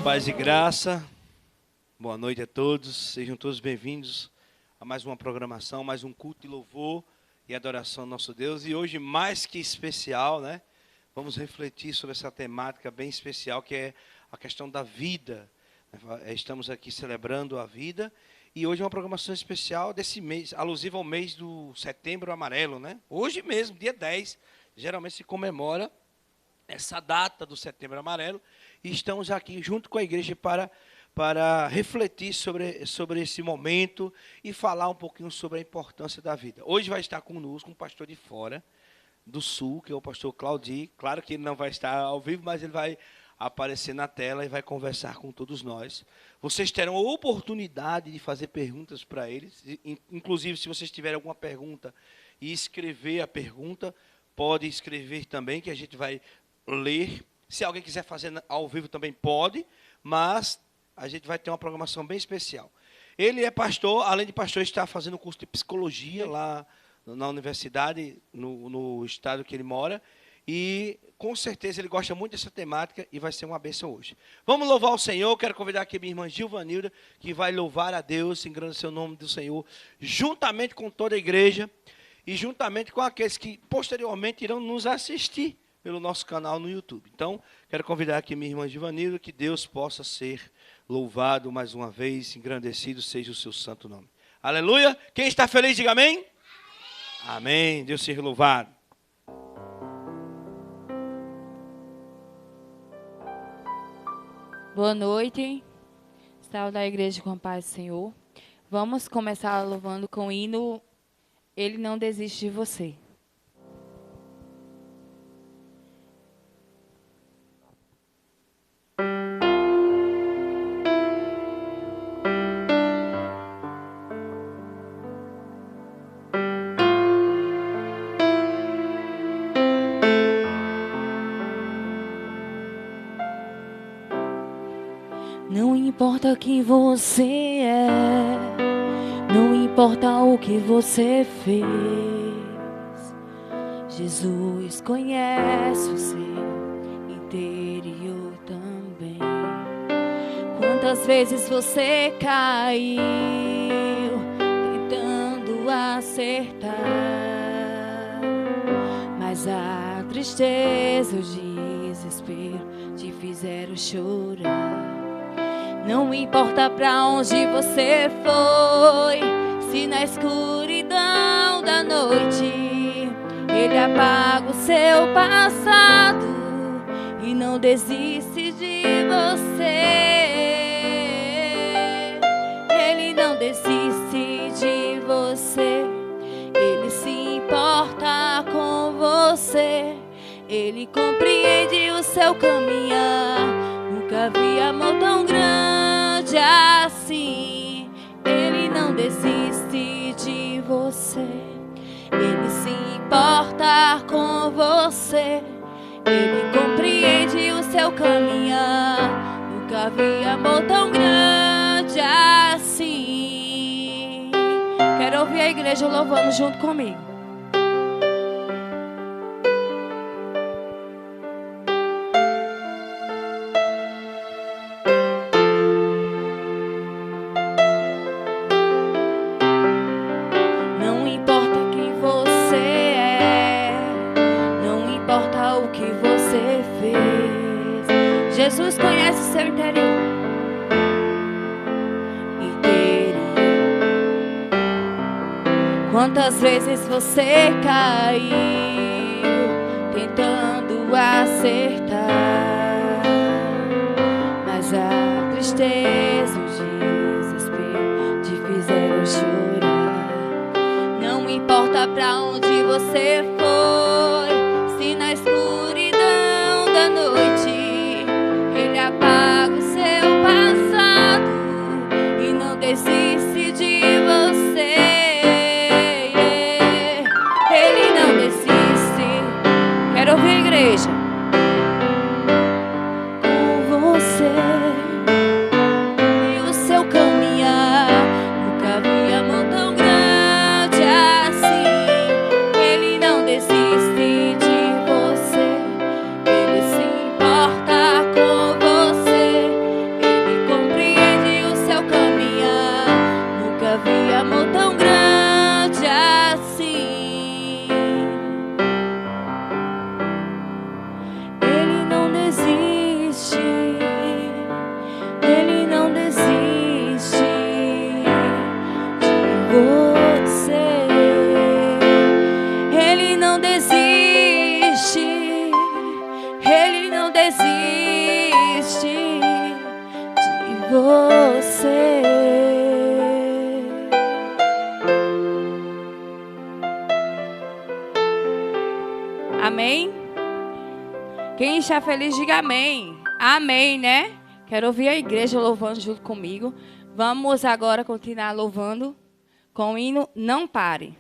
Paz e graça, boa noite a todos, sejam todos bem-vindos a mais uma programação, mais um culto de louvor e adoração ao nosso Deus. E hoje, mais que especial, né? Vamos refletir sobre essa temática bem especial, que é a questão da vida. Estamos aqui celebrando a vida e hoje é uma programação especial desse mês, alusiva ao mês do Setembro Amarelo, né? Hoje mesmo, dia 10, geralmente se comemora essa data do Setembro Amarelo, e estamos aqui junto com a igreja para refletir sobre esse momento e falar um pouquinho sobre a importância da vida. Hoje vai estar conosco um pastor de fora, do Sul, que é o pastor Claudio. Claro que ele não vai estar ao vivo, mas ele vai aparecer na tela e vai conversar com todos nós. Vocês terão a oportunidade de fazer perguntas para eles, inclusive se vocês tiverem alguma pergunta e escrever a pergunta, pode escrever também, que a gente vai ler. Se alguém quiser fazer ao vivo também pode, mas a gente vai ter uma programação bem especial. Ele é pastor, além de pastor, está fazendo curso de psicologia lá na universidade, no estado que ele mora, e com certeza ele gosta muito dessa temática e vai ser uma bênção hoje. Vamos louvar o Senhor. Quero convidar aqui minha irmã Gilvanilda, que vai louvar a Deus, engrandecer o nome do Senhor, juntamente com toda a igreja e juntamente com aqueles que posteriormente irão nos assistir pelo nosso canal no YouTube. Então, quero convidar aqui minha irmã Givanilda, que Deus possa ser louvado mais uma vez, engrandecido seja o seu santo nome. Aleluia! Quem está feliz, diga amém. Amém. Amém. Deus seja louvado. Boa noite, salve da igreja com a paz do Senhor. Vamos começar louvando com o hino Ele Não Desiste de Você. Não importa quem você é, não importa o que você fez, Jesus conhece o seu interior também. Quantas vezes você caiu tentando acertar, mas a tristeza e o desespero te fizeram chorar. Não importa pra onde você foi, se na escuridão da noite Ele apaga o seu passado e não desiste de você. Ele não desiste de você, Ele se importa com você, Ele compreende o seu caminhar. Nunca vi amor tão grande assim. Ele não desiste de você, Ele se importa com você, Ele compreende o seu caminhar. Nunca vi amor tão grande assim. Quero ouvir a igreja louvando junto comigo. Jesus conhece o seu interior. Quantas vezes você caiu tentando acertar, mas a tristeza e o desespero te fizeram chorar. Não importa pra onde você foi, se na escuridão da noite Ele apaga o seu passado e não desiste de você. Ele não desiste. Quero ouvir a igreja. Com você e o seu caminhar. Nunca vi amor tão grande assim. Ele não desiste de você. Ele se importa com você. Amém? Quem está feliz, diga amém. Amém, né? Quero ouvir a igreja louvando junto comigo. Vamos agora continuar louvando com o hino Não Pare.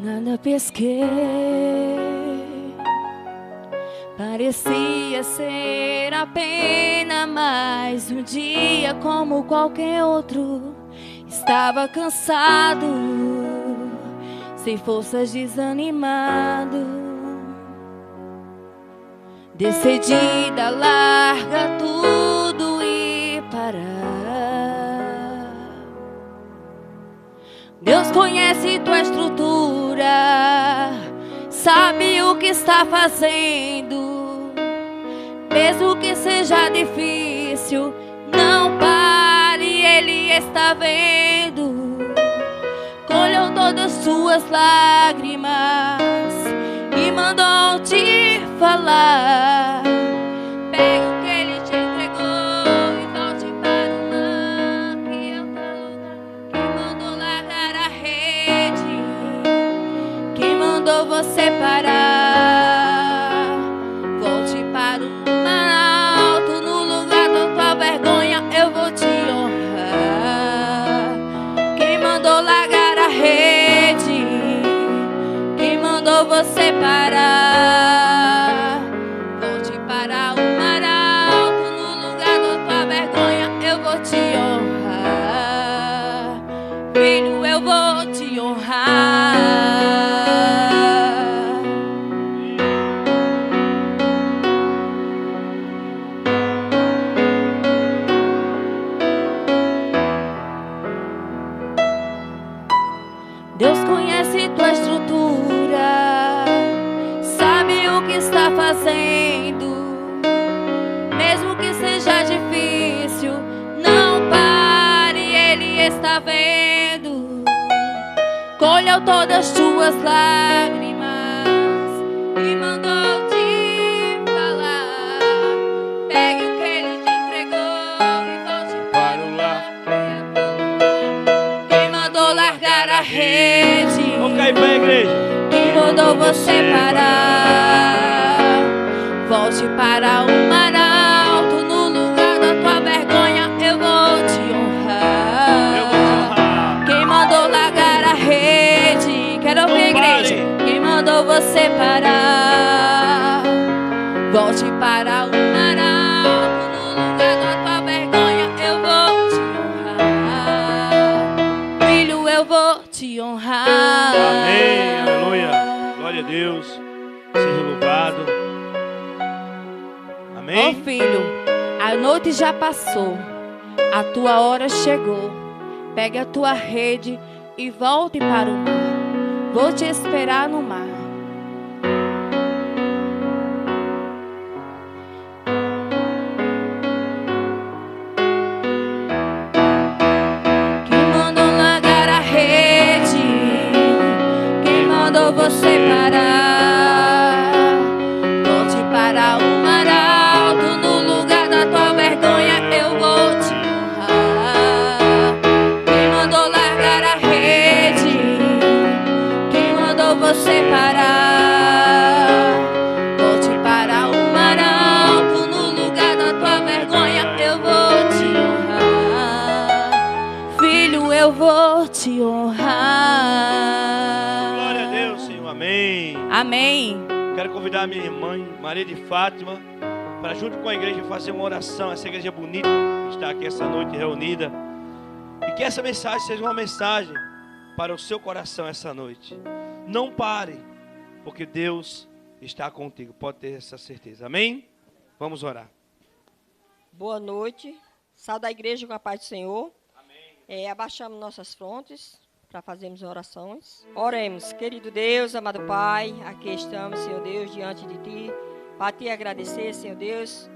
Nada pesquei, parecia ser apenas mais um dia como qualquer outro. Estava cansado, sem forças, desanimado. Decidida, larga tudo e parar. Deus conhece tua estrutura, sabe o que está fazendo. Mesmo que seja difícil, não pare, Ele está vendo. Colheu todas suas lágrimas e mandou te falar. Pega o que Ele te entregou e volte para o mar, que é o teu lugar. Quem mandou largar a rede, quem mandou você parar, volte para o mar alto. No lugar da tua vergonha eu vou te honrar. Quem mandou largar a rede, quem mandou você parar, volte para o mar alto. No lugar da tua vergonha eu vou te honrar. Filho, eu vou te honrar. Deus conhece tua estrutura, sabe o que está fazendo. Mesmo que seja difícil, não pare, Ele está vendo. Colheu todas as tuas lágrimas e mandou te falar. Pegue o que Ele te entregou e volte para o lar. Quem mandou largar a rede, Vamos cair pra igreja. quem mandou você parar, volte para o mar alto. No lugar da tua vergonha eu vou te honrar. Quem mandou largar a rede, quero ouvir a igreja. Quem mandou você parar, volte para o mar alto. No lugar da tua vergonha eu vou te honrar. Filho, eu vou te honrar. Amém, aleluia. Glória a Deus. Seja louvado. Ó Amém. filho, a noite já passou, a tua hora chegou. Pegue a tua rede e volte para o mar. Vou te esperar no mar. Quem mandou largar a rede, quem mandou você parar, volte para o mar alto. No lugar da tua vergonha eu vou te honrar. Quem mandou largar a rede, quem mandou você parar, volte para o mar alto. No lugar da tua vergonha eu vou te honrar. Filho, eu vou te honrar. Glória a Deus, Senhor. Amém. Amém. Quero convidar a minha mãe, Maria de Fátima, para junto com a igreja fazer uma oração. Essa igreja bonita que está aqui essa noite reunida. E que essa mensagem seja uma mensagem para o seu coração essa noite. Não pare, porque Deus está contigo. Pode ter essa certeza. Amém? Vamos orar. Boa noite. Sal da igreja com a paz do Senhor. Amém. Abaixamos nossas frontes para fazermos orações. Oremos. Querido Deus, amado Pai, aqui estamos, Senhor Deus, diante de Ti, para Te agradecer, Senhor Deus,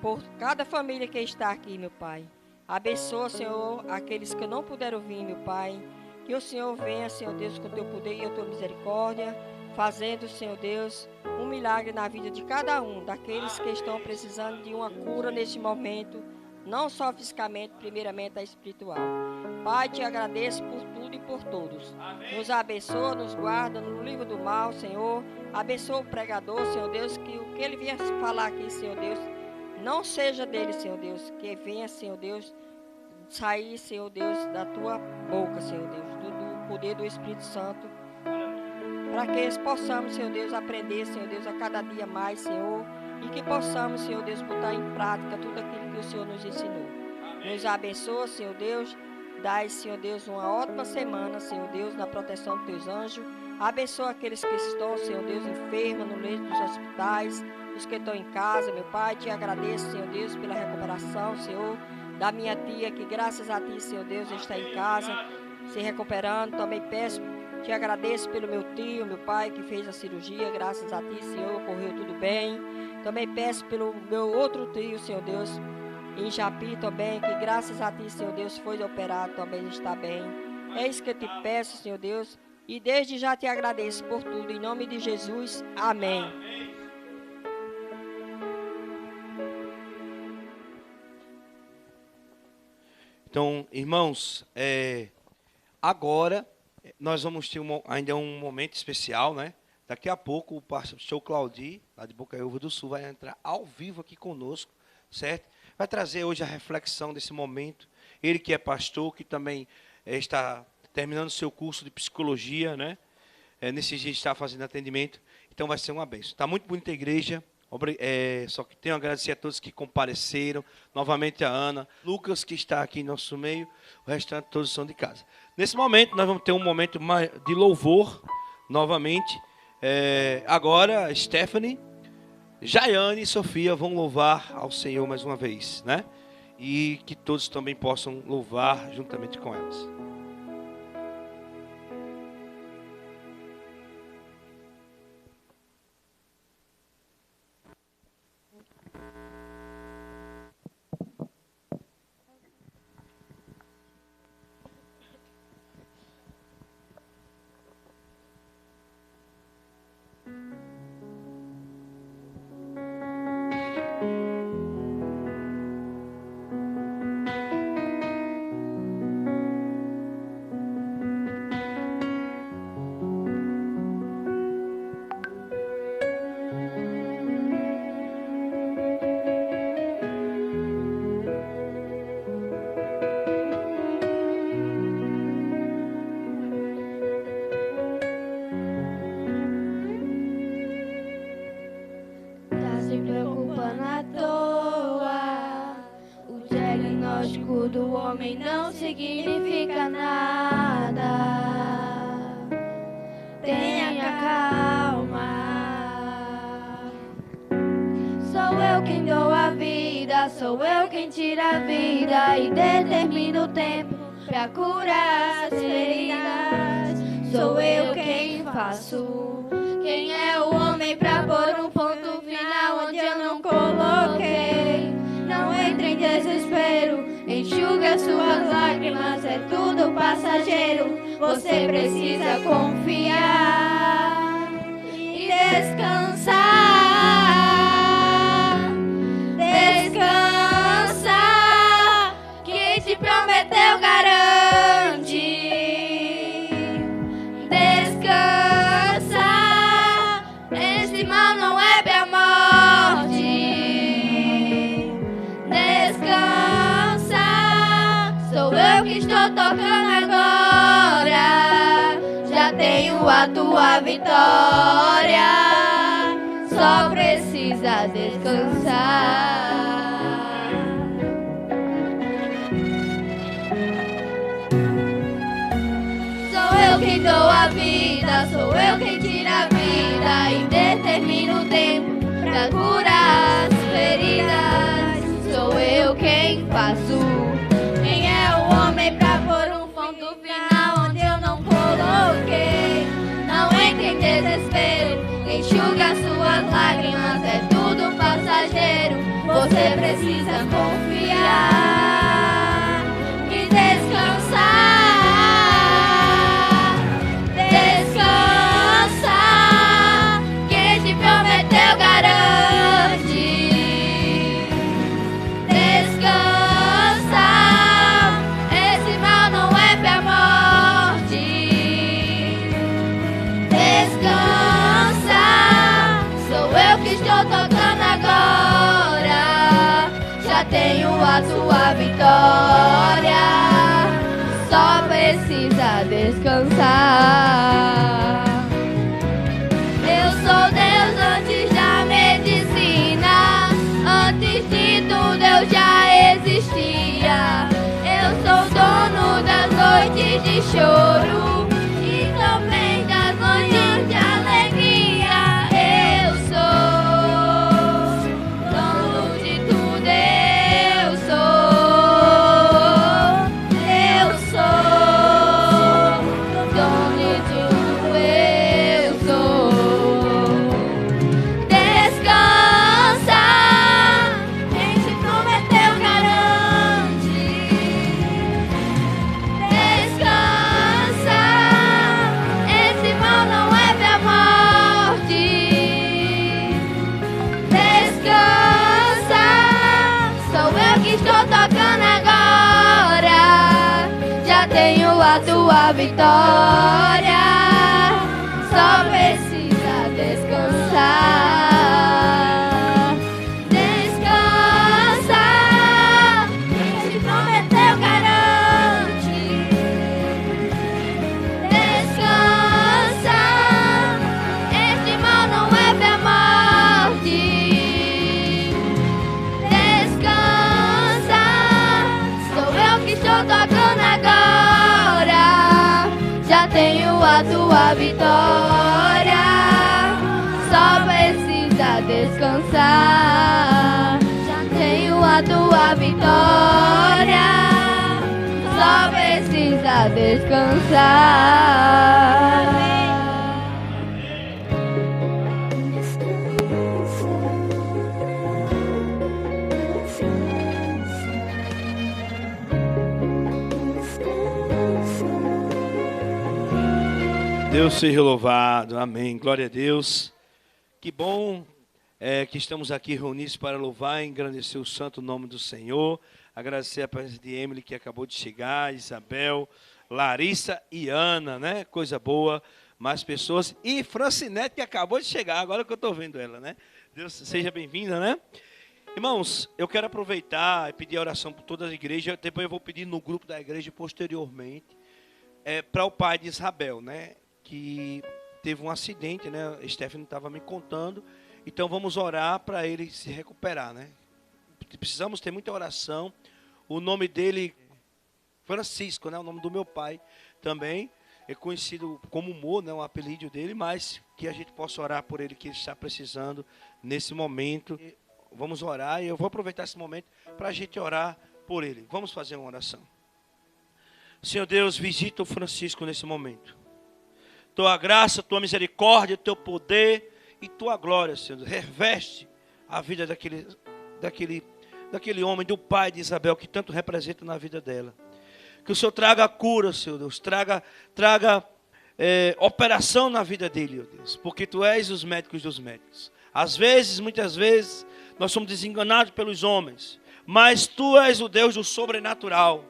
por cada família que está aqui, meu Pai. Abençoa, Senhor, aqueles que não puderam vir, meu Pai. Que o Senhor venha, Senhor Deus, com o teu poder e a tua misericórdia, fazendo, Senhor Deus, um milagre na vida de cada um, daqueles que estão precisando de uma cura neste momento, não só fisicamente, primeiramente a espiritual. Pai, te agradeço por tudo e por todos. Nos abençoa, nos guarda no livro do mal, Senhor. Abençoa o pregador, Senhor Deus, que o que ele vier falar aqui, Senhor Deus, não seja dele, Senhor Deus, que venha, Senhor Deus, sair, Senhor Deus, da tua boca, Senhor Deus, do poder do Espírito Santo, para que possamos, Senhor Deus, aprender, Senhor Deus, a cada dia mais, Senhor, e que possamos, Senhor Deus, botar em prática tudo aquilo que o Senhor nos ensinou. Nos abençoa, Senhor Deus, dai, Senhor Deus, uma ótima semana, Senhor Deus, na proteção dos teus anjos. Abençoa aqueles que estão, Senhor Deus, enfermos no leito dos hospitais, os que estão em casa, meu Pai. Te agradeço, Senhor Deus, pela recuperação, Senhor, da minha tia, que graças a Ti, Senhor Deus, está em casa, se recuperando. Também peço, te agradeço pelo meu tio, meu pai, que fez a cirurgia, graças a Ti, Senhor, correu tudo bem. Também peço pelo meu outro tio, Senhor Deus, em Japi também, que graças a Ti, Senhor Deus, foi operado, também está bem. É isso que eu te peço, Senhor Deus, e desde já te agradeço por tudo, em nome de Jesus, amém. Então, irmãos, agora nós vamos ter ainda um momento especial, né? Daqui a pouco o pastor Claudio, lá de Bocaiúva do Sul, vai entrar ao vivo aqui conosco, certo? Vai trazer hoje a reflexão desse momento. Ele que é pastor, que também está terminando seu curso de psicologia, né? Nesses dias está fazendo atendimento. Então vai ser uma bênção. Está muito bonita a igreja. Só que tenho a agradecer a todos que compareceram. Novamente a Ana, Lucas, que está aqui em nosso meio. O restante todos são de casa. Nesse momento nós vamos ter um momento de louvor novamente. Agora, Stephanie, Jaiane e Sofia vão louvar ao Senhor mais uma vez, né? E que todos também possam louvar juntamente com elas. Do homem não significa nada. Tenha calma. Sou eu quem dou a vida, sou eu quem tira a vida e determino o tempo pra curar as feridas. Sou eu quem faço. Quem é o homem pra pôr um ponto final onde eu não coloquei? Não entre em desespero, enxuga suas lágrimas, é tudo passageiro. Você precisa confiar e descansar. Descansa, quem te prometeu garante. Descansa, esse mal não é pra morte. Descansa, sou eu que estou tocando agora. Já tenho a tua vitória, só precisa descansar. Sou eu quem dou a vida, sou eu quem tira a vida e determino o tempo pra curar as feridas. Sou eu quem faço. Quem é o homem pra pôr um ponto final onde eu não coloquei? Não entre em desespero, enxuga suas lágrimas, é tudo passageiro. Você precisa confiar e descansar. descansar. Eu sou Deus antes da medicina, antes de tudo eu já existia. Eu sou dono das noites de choro e também das manhãs de alegria. Eu sou dono de tudo, eu sou dono de tudo, eu sou. Descansa, quem te prometeu garante. Descansa, esse mal não é pra morte. Descansa, sou eu que estou tocando agora. Já tenho a tua vitória, só precisa descansar. Descansa, quem te prometeu garante. Descansa, este mal não é pra morte. Descansa, sou eu que estou tocando agora. Já tenho a tua vitória, só precisa descansar. Já tenho a tua vitória, só precisa descansar. Deus seja louvado, amém, glória a Deus. Que bom que estamos aqui reunidos para louvar e engrandecer o santo nome do Senhor. Agradecer a presença de Emily, que acabou de chegar, Isabel, Larissa e Ana, né? Coisa boa, mais pessoas. E Francinete, que acabou de chegar, agora que eu estou vendo ela, né? Deus seja bem-vinda, né? Irmãos, eu quero aproveitar e pedir a oração por todas as igrejas. Depois eu vou pedir no grupo da igreja posteriormente, para o pai de Isabel, né? Que teve um acidente, né? Stephanie estava me contando. Então vamos orar para ele se recuperar, né? Precisamos ter muita oração. O nome dele, Francisco, né? O nome do meu pai também. É conhecido como Mo, né? O apelido dele, mas que a gente possa orar por ele, que ele está precisando nesse momento. Vamos orar e eu vou aproveitar esse momento para a gente orar por ele. Vamos fazer uma oração. Senhor Deus, visita o Francisco nesse momento. Tua graça, tua misericórdia, teu poder e tua glória, Senhor. Reveste a vida daquele homem, do pai de Isabel, que tanto representa na vida dela. Que o Senhor traga a cura, Senhor Deus. Traga operação na vida dele, ó Deus. Porque tu és os médicos dos médicos. Às vezes, muitas vezes, nós somos desenganados pelos homens. Mas tu és o Deus do sobrenatural.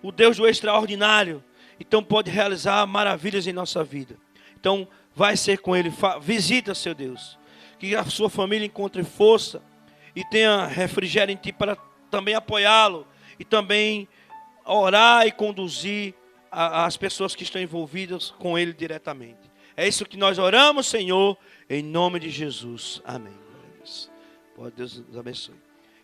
O Deus do extraordinário. Então pode realizar maravilhas em nossa vida. Então vai ser com ele. Visita, Senhor Deus. Que a sua família encontre força. E tenha refrigério em ti para também apoiá-lo. E também orar e conduzir as pessoas que estão envolvidas com ele diretamente. É isso que nós oramos, Senhor. Em nome de Jesus. Amém. Pode Deus nos abençoe.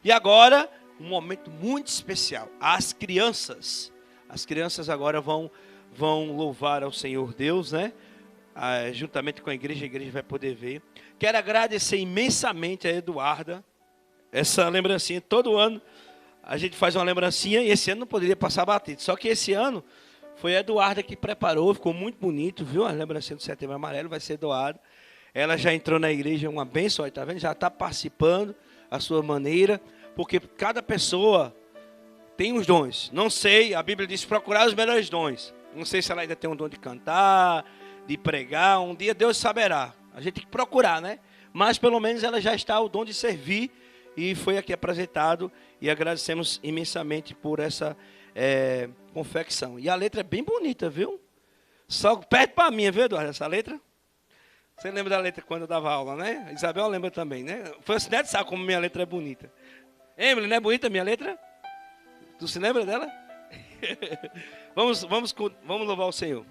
E agora, um momento muito especial. As crianças As crianças agora vão louvar ao Senhor Deus, né? Juntamente com a igreja vai poder ver. Quero agradecer imensamente a Eduarda. Essa lembrancinha, todo ano a gente faz uma lembrancinha e esse ano não poderia passar batido. Só que esse ano foi a Eduarda que preparou, ficou muito bonito, viu? A lembrancinha do Setembro Amarelo vai ser doada. Ela já entrou na igreja, uma bênção, tá vendo? Já está participando à sua maneira, porque cada pessoa tem os dons. Não sei, a Bíblia diz procurar os melhores dons. Não sei se ela ainda tem um dom de cantar, de pregar. Um dia Deus saberá. A gente tem que procurar, né? Mas pelo menos ela já está o dom de servir e foi aqui apresentado. E agradecemos imensamente por essa confecção. E a letra é bem bonita, viu? Só perto para mim, viu, Eduardo, essa letra? Você lembra da letra quando eu dava aula, né? Isabel lembra também, né? Francinete sabe como minha letra é bonita. Emily, não é bonita a minha letra? Tu se lembra dela? Vamos louvar o Senhor.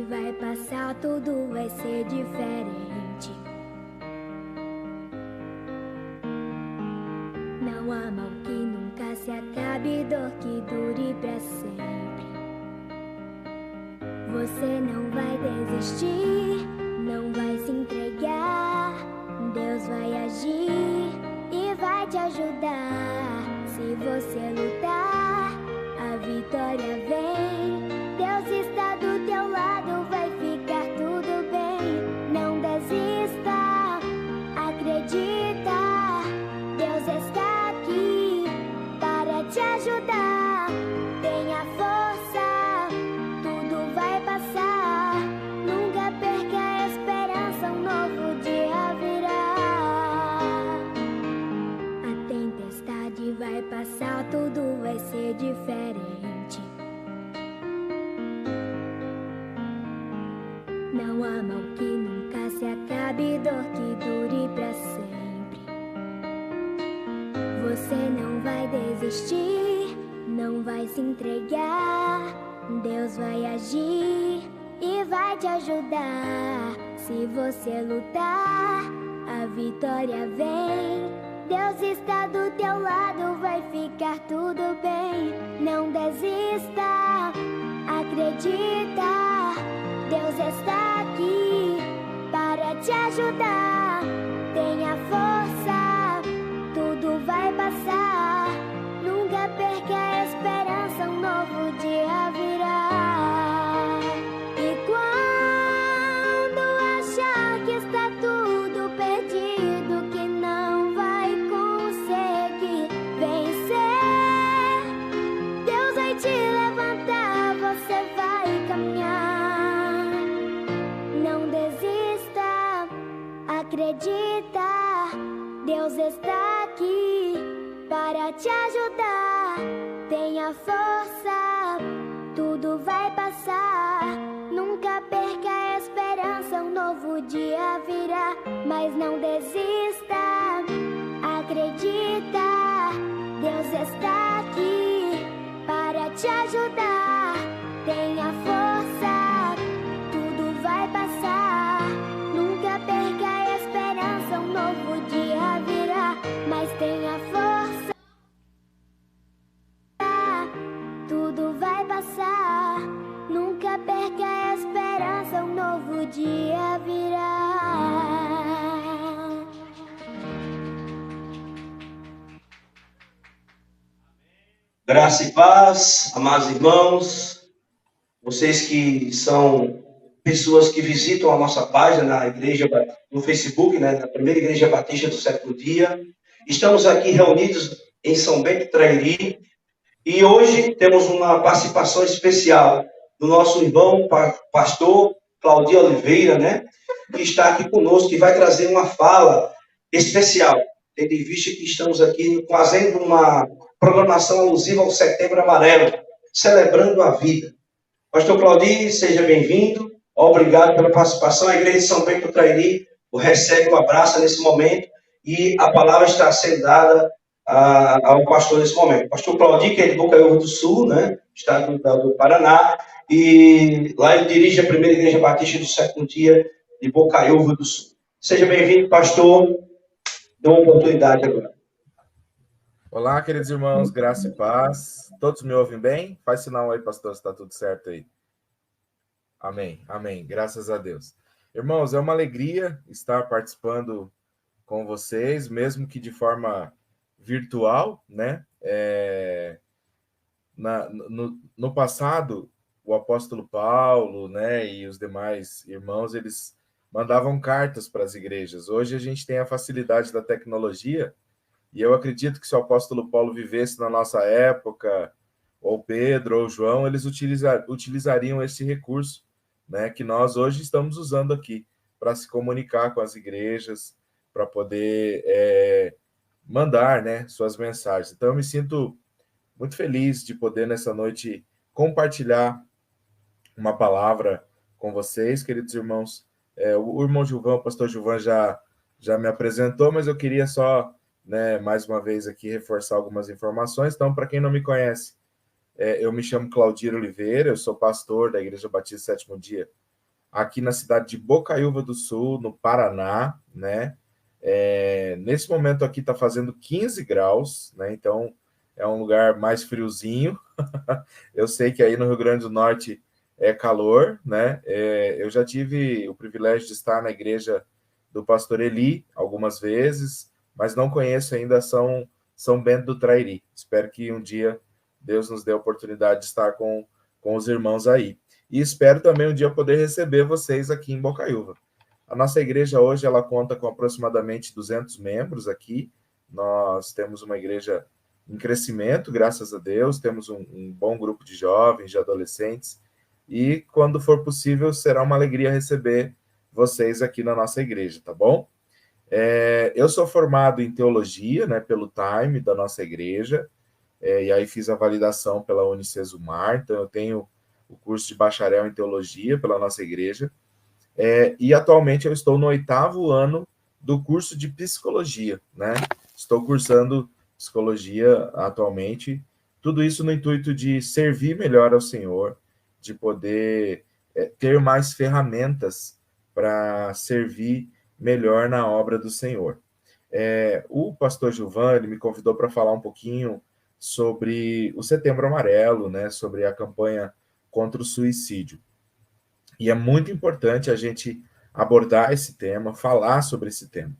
vai passar, tudo vai ser diferente. Não há mal que nunca se acabe, dor que dure pra sempre. Você não vai desistir, não vai se entregar. Deus vai agir e vai te ajudar. Se você lutar, a vitória vem. Deus está do teu lado, vai ficar tudo bem. Não desista, acredita. Deus está aqui para te ajudar. Tenha força, tudo vai passar. Nunca perca a esperança, um novo dia virá. A tempestade vai passar, tudo vai ser diferente. Não há mal que nunca se acabe, dor que dure pra sempre. Você não vai desistir, não vai se entregar. Deus vai agir e vai te ajudar. Se você lutar, a vitória vem. Deus está do teu lado, vai ficar tudo bem. Não desista, acredita. Deus está aqui para te ajudar. Tenha força, tudo vai passar. Nunca perca a esperança, um novo dia virá. E quando achar que está tudo perdido, que não vai conseguir vencer, Deus vai te levantar, você vai caminhar. Não desista, acredita. Deus está aqui para te ajudar. Tenha força, tudo vai passar. Nunca perca a esperança, um novo dia virá. Mas não desista, acredita. Deus está aqui para te ajudar. Tenha força, tudo vai passar. Nunca perca a esperança, um novo dia virá. Mas tenha força, tudo vai passar. Nunca perca a esperança, um novo dia virá. Graça e paz, amados irmãos, vocês que são pessoas que visitam a nossa página na igreja, no Facebook, né, na Primeira Igreja Batista do Sétimo Dia. Estamos aqui reunidos em São Bento, Trairi, e hoje temos uma participação especial do nosso irmão, pastor Claudio Oliveira, né, que está aqui conosco, que vai trazer uma fala especial, tendo em vista que estamos aqui fazendo uma programação alusiva ao Setembro Amarelo, celebrando a vida. Pastor Claudio, seja bem-vindo, obrigado pela participação. A Igreja de São Bento do Trairi o recebe, o abraça nesse momento, e a palavra está sendo dada ao pastor nesse momento. Pastor Claudio, que é de Bocaiúva do Sul, né, estado do Paraná, e lá ele dirige a Primeira Igreja Batista do Sétimo Dia de Bocaiúva do Sul. Seja bem-vindo, pastor. Dê uma oportunidade agora. Olá, queridos irmãos, graça e paz. Todos me ouvem bem? Faz sinal aí, pastor, se está tudo certo aí. Amém, amém, graças a Deus. Irmãos, é uma alegria estar participando com vocês, mesmo que de forma virtual, né? No passado, o apóstolo Paulo, né, e os demais irmãos, eles mandavam cartas para as igrejas. Hoje a gente tem a facilidade da tecnologia, e eu acredito que se o apóstolo Paulo vivesse na nossa época, ou Pedro, ou João, eles utilizariam esse recurso, né, que nós hoje estamos usando aqui, para se comunicar com as igrejas, para poder mandar, né, suas mensagens. Então, eu me sinto muito feliz de poder, nessa noite, compartilhar uma palavra com vocês, queridos irmãos. O irmão Gilvão, o pastor Gilvão já me apresentou, mas eu queria só, né, mais uma vez aqui reforçar algumas informações. Então, para quem não me conhece, eu me chamo Claudio Oliveira, eu sou pastor da Igreja Batista Sétimo Dia aqui na cidade de Bocaiúva do Sul, no Paraná, né? Nesse momento aqui está fazendo 15 graus, né? Então é um lugar mais friozinho. Eu sei que aí no Rio Grande do Norte é calor, né? Eu já tive o privilégio de estar na igreja do pastor Eli algumas vezes, mas não conheço ainda São Bento do Trairi. Espero que um dia Deus nos dê a oportunidade de estar com os irmãos aí. E espero também um dia poder receber vocês aqui em Bocaiúva. A nossa igreja hoje ela conta com aproximadamente 200 membros aqui. Nós temos uma igreja em crescimento, graças a Deus. Temos um bom grupo de jovens, de adolescentes. E quando for possível, será uma alegria receber vocês aqui na nossa igreja, tá bom? Eu sou formado em teologia, né, pelo Time da nossa igreja, e aí fiz a validação pela Unicesumar, então eu tenho o curso de bacharel em teologia pela nossa igreja, e atualmente eu estou no 8º ano do curso de psicologia, né? Estou cursando psicologia atualmente, tudo isso no intuito de servir melhor ao Senhor, de poder ter mais ferramentas para servir melhor na obra do Senhor. O pastor Giovanni me convidou para falar um pouquinho sobre o Setembro Amarelo, né, sobre a campanha contra o suicídio. E é muito importante a gente abordar esse tema, falar sobre esse tema.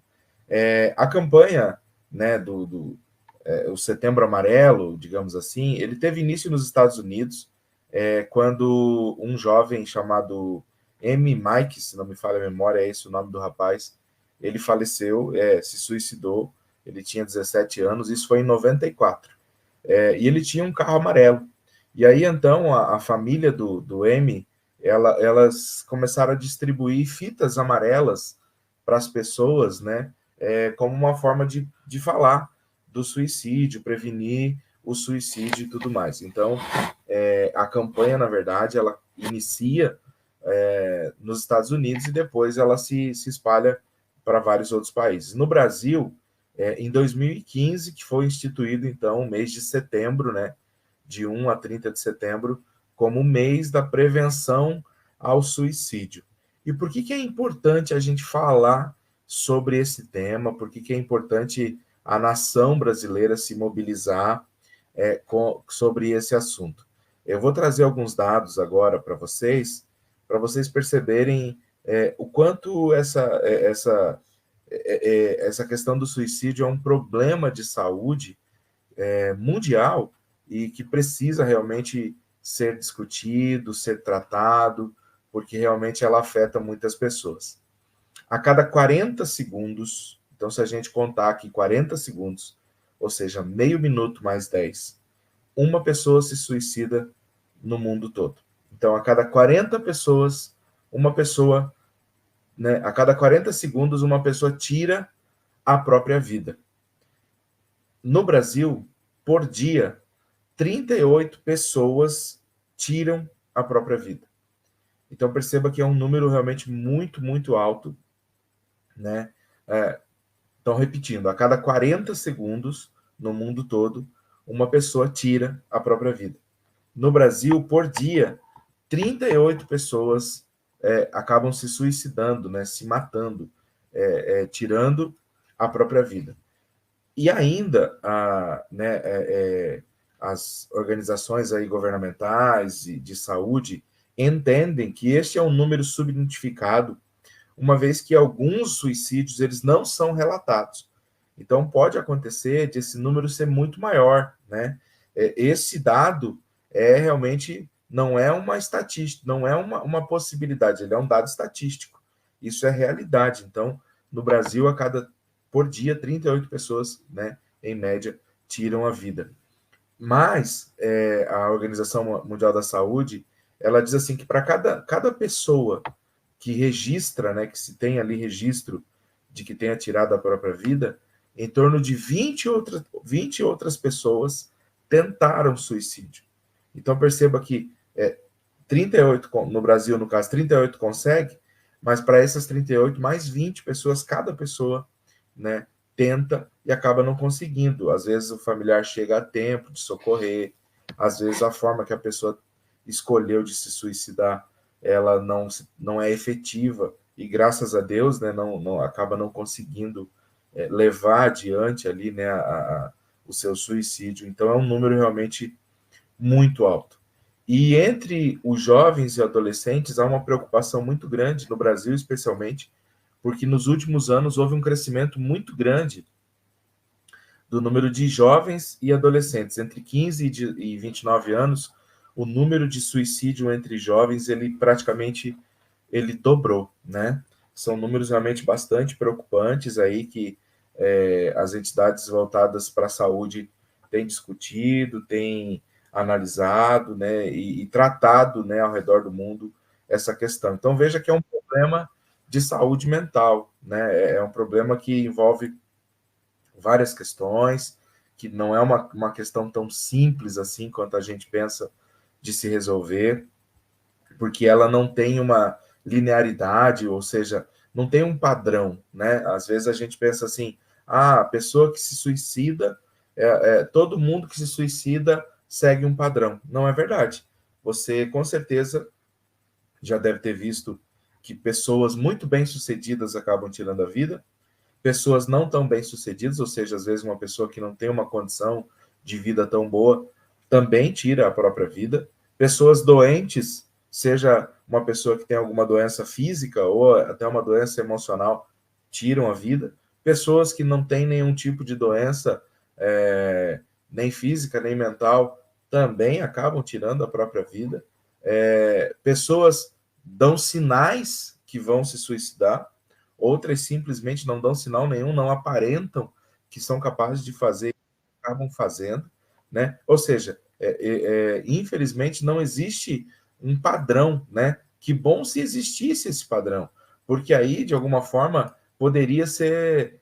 A campanha, né, o Setembro Amarelo, digamos assim, ele teve início nos Estados Unidos, quando um jovem chamado M. Mike, se não me falha a memória, é esse o nome do rapaz, ele faleceu, se suicidou, ele tinha 17 anos, isso foi em 94. E ele tinha um carro amarelo. E aí, então, a família do M, elas começaram a distribuir fitas amarelas para as pessoas, né, como uma forma de falar do suicídio, prevenir o suicídio e tudo mais. Então, a campanha, na verdade, ela inicia nos Estados Unidos e depois ela se espalha para vários outros países. No Brasil, em 2015, que foi instituído, então, o mês de setembro, né, de 1 a 30 de setembro, como o mês da prevenção ao suicídio. E por que é importante a gente falar sobre esse tema? Por que é importante a nação brasileira se mobilizar sobre esse assunto? Eu vou trazer alguns dados agora para vocês perceberem o quanto essa questão do suicídio é um problema de saúde mundial e que precisa realmente ser discutido, ser tratado, porque realmente ela afeta muitas pessoas. A cada 40 segundos, então se a gente contar aqui 40 segundos, ou seja, meio minuto mais 10, uma pessoa se suicida no mundo todo. Então, a cada 40 pessoas, uma pessoa, né, a cada 40 segundos, uma pessoa tira a própria vida. No Brasil, por dia, 38 pessoas tiram a própria vida. Então, perceba que é um número realmente muito, muito alto, né? Então, repetindo, a cada 40 segundos, no mundo todo, uma pessoa tira a própria vida. No Brasil, por dia, 38 pessoas acabam se suicidando, né? Se matando, tirando a própria vida. E ainda, as organizações aí governamentais e de saúde entendem que este é um número subnotificado, uma vez que alguns suicídios eles não são relatados. Então, pode acontecer de esse número ser muito maior, né? Esse dado realmente não é uma estatística, não é uma possibilidade, ele é um dado estatístico. Isso é realidade. Então, no Brasil, por dia, 38 pessoas, né, em média, tiram a vida. Mas a Organização Mundial da Saúde, ela diz assim que para cada pessoa que registra, né, que se tem ali registro de que tenha tirado a própria vida, em torno de 20 outras pessoas tentaram suicídio. Então perceba que 38, no Brasil, no caso, 38 consegue, mas para essas 38, mais 20 pessoas, cada pessoa, né, tenta e acaba não conseguindo. Às vezes o familiar chega a tempo de socorrer, às vezes a forma que a pessoa escolheu de se suicidar ela não é efetiva e, graças a Deus, né, acaba não conseguindo levar adiante ali, né, o seu suicídio. Então, é um número realmente muito alto. E entre os jovens e adolescentes há uma preocupação muito grande, no Brasil especialmente, porque nos últimos anos houve um crescimento muito grande do número de jovens e adolescentes. Entre 15 e 29 anos, o número de suicídio entre jovens, ele dobrou, né? São números realmente bastante preocupantes aí que as entidades voltadas para a saúde têm discutido, têm analisado, né, e tratado, né, ao redor do mundo essa questão. Então, veja que é um problema de saúde mental, né? É um problema que envolve várias questões, que não é uma questão tão simples assim quanto a gente pensa de se resolver, porque ela não tem uma linearidade, ou seja, não tem um padrão, né? Às vezes a gente pensa assim, a pessoa que se suicida, todo mundo que se suicida segue um padrão. Não é verdade. Você, com certeza, já deve ter visto que pessoas muito bem-sucedidas acabam tirando a vida, pessoas não tão bem-sucedidas, ou seja, às vezes uma pessoa que não tem uma condição de vida tão boa, também tira a própria vida. Pessoas doentes, seja uma pessoa que tem alguma doença física ou até uma doença emocional, tiram a vida. Pessoas que não têm nenhum tipo de doença, nem física, nem mental, também acabam tirando a própria vida. Pessoas dão sinais que vão se suicidar, outras simplesmente não dão sinal nenhum, não aparentam que são capazes de fazer, acabam fazendo, né? Ou seja, infelizmente não existe um padrão, né? Que bom se existisse esse padrão, porque aí, de alguma forma, poderia ser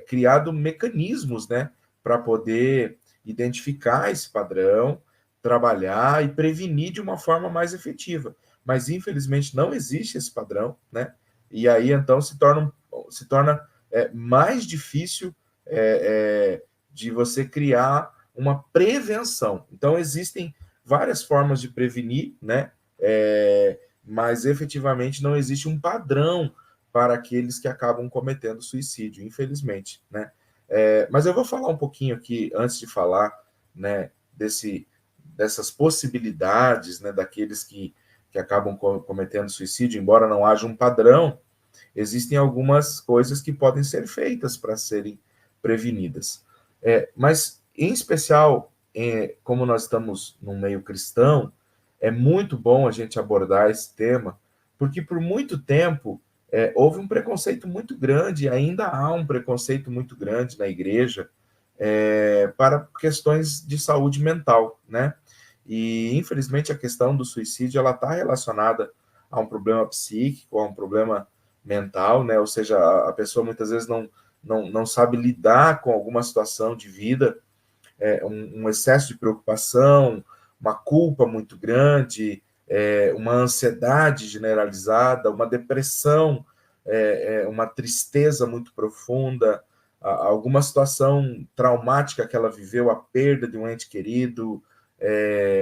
criado mecanismos, né? Para poder identificar esse padrão, trabalhar e prevenir de uma forma mais efetiva. Mas, infelizmente, não existe esse padrão, né? E aí, então, se torna mais difícil de você criar uma prevenção. Então, existem várias formas de prevenir, né? Mas, efetivamente, não existe um padrão para aqueles que acabam cometendo suicídio, infelizmente, né? Mas eu vou falar um pouquinho aqui, antes de falar, né, dessas possibilidades, né, daqueles que acabam cometendo suicídio, embora não haja um padrão, existem algumas coisas que podem ser feitas para serem prevenidas. Mas, em especial, como nós estamos num meio cristão, é muito bom a gente abordar esse tema, porque por muito tempo houve um preconceito muito grande, e ainda há um preconceito muito grande na igreja para questões de saúde mental, né? E, infelizmente, a questão do suicídio ela está relacionada a um problema psíquico, a um problema mental, né? Ou seja, a pessoa muitas vezes não sabe lidar com alguma situação de vida, um excesso de preocupação, uma culpa muito grande, uma ansiedade generalizada, uma depressão, uma tristeza muito profunda, alguma situação traumática que ela viveu, a perda de um ente querido,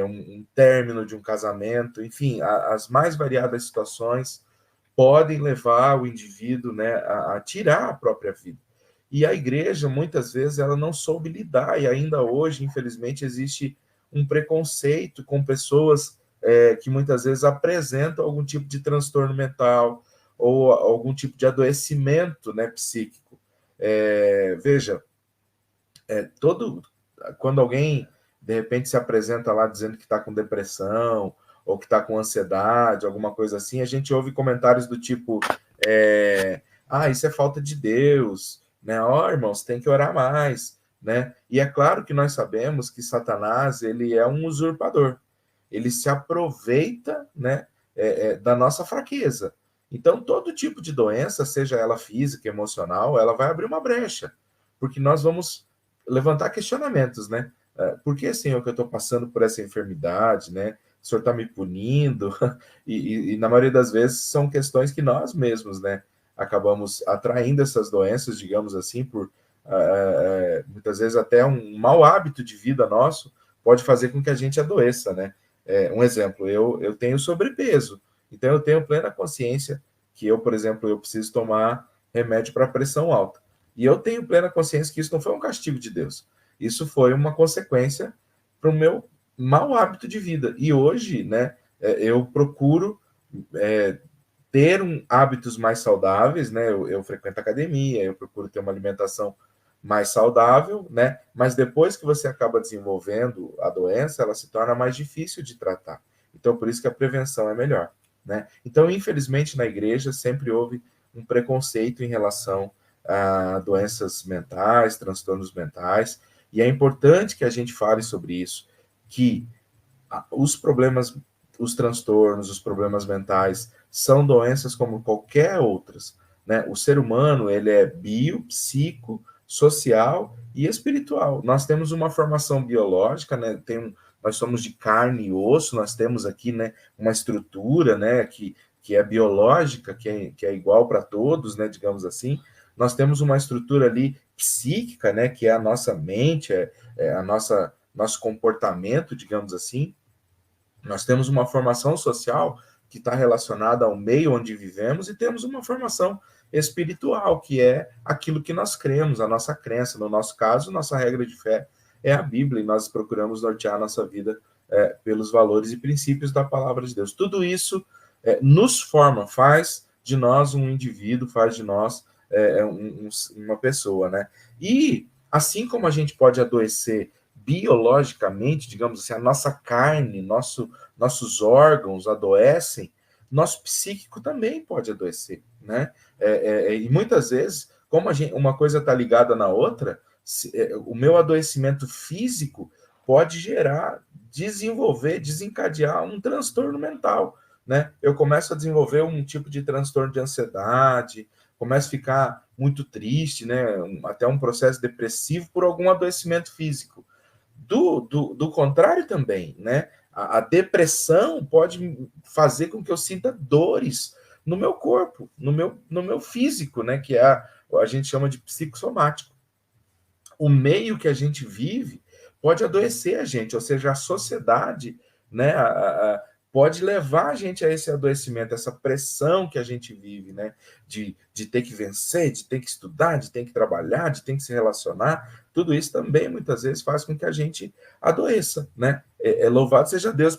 um término de um casamento, enfim, as mais variadas situações podem levar o indivíduo, né, a tirar a própria vida. E a igreja, muitas vezes, ela não soube lidar, e ainda hoje, infelizmente, existe um preconceito com pessoas que muitas vezes apresentam algum tipo de transtorno mental ou algum tipo de adoecimento, né, psíquico. Veja, quando alguém de repente se apresenta lá dizendo que está com depressão ou que está com ansiedade, alguma coisa assim, a gente ouve comentários do tipo, isso é falta de Deus, né? Irmãos, tem que orar mais, né? E é claro que nós sabemos que Satanás, ele é um usurpador, ele se aproveita, né, da nossa fraqueza. Então, todo tipo de doença, seja ela física, emocional, ela vai abrir uma brecha, porque nós vamos levantar questionamentos, né? Por que, Senhor, que eu estou passando por essa enfermidade, né? O Senhor está me punindo? E na maioria das vezes são questões que nós mesmos, né, acabamos atraindo essas doenças, digamos assim, por muitas vezes até um mau hábito de vida nosso pode fazer com que a gente adoeça, né? Um exemplo, eu tenho sobrepeso, Então, eu tenho plena consciência que eu, por exemplo, eu preciso tomar remédio para pressão alta. E eu tenho plena consciência que isso não foi um castigo de Deus. Isso foi uma consequência para o meu mau hábito de vida. E hoje, né, eu procuro ter hábitos mais saudáveis, né? Eu frequento academia, eu procuro ter uma alimentação mais saudável, né? Mas depois que você acaba desenvolvendo a doença, ela se torna mais difícil de tratar. Então, por isso que a prevenção é melhor, né? Então, infelizmente, na igreja sempre houve um preconceito em relação a doenças mentais, transtornos mentais, e é importante que a gente fale sobre isso, que os problemas, os transtornos, os problemas mentais são doenças como qualquer outras, né? O ser humano, ele é bio, psico, social e espiritual. Nós temos uma formação biológica, né? Nós somos de carne e osso, nós temos aqui, né, uma estrutura, né, que é biológica, que é igual para todos, né, digamos assim. Nós temos uma estrutura ali psíquica, né, que é a nossa mente, nosso comportamento, digamos assim. Nós temos uma formação social que está relacionada ao meio onde vivemos e temos uma formação espiritual, que é aquilo que nós cremos, a nossa crença. No nosso caso, nossa regra de fé é a Bíblia e nós procuramos nortear a nossa vida pelos valores e princípios da palavra de Deus. Tudo isso nos forma, faz de nós um indivíduo, faz de nós uma pessoa, né? E assim como a gente pode adoecer biologicamente, digamos assim, a nossa carne, nossos órgãos adoecem, nosso psíquico também pode adoecer, né? E muitas vezes, como uma coisa está ligada na outra, o meu adoecimento físico pode desencadear um transtorno mental, né? Eu começo a desenvolver um tipo de transtorno de ansiedade, começo a ficar muito triste, né? Até um processo depressivo por algum adoecimento físico. Do contrário também, né? A depressão pode fazer com que eu sinta dores no meu corpo, no meu físico, né? Que a gente chama de psicossomático. O meio que a gente vive pode adoecer a gente, ou seja, a sociedade, né? Pode levar a gente a esse adoecimento, essa pressão que a gente vive, né? De ter que vencer, de ter que estudar, de ter que trabalhar, de ter que se relacionar. Tudo isso também, muitas vezes, faz com que a gente adoeça, né? Louvado seja Deus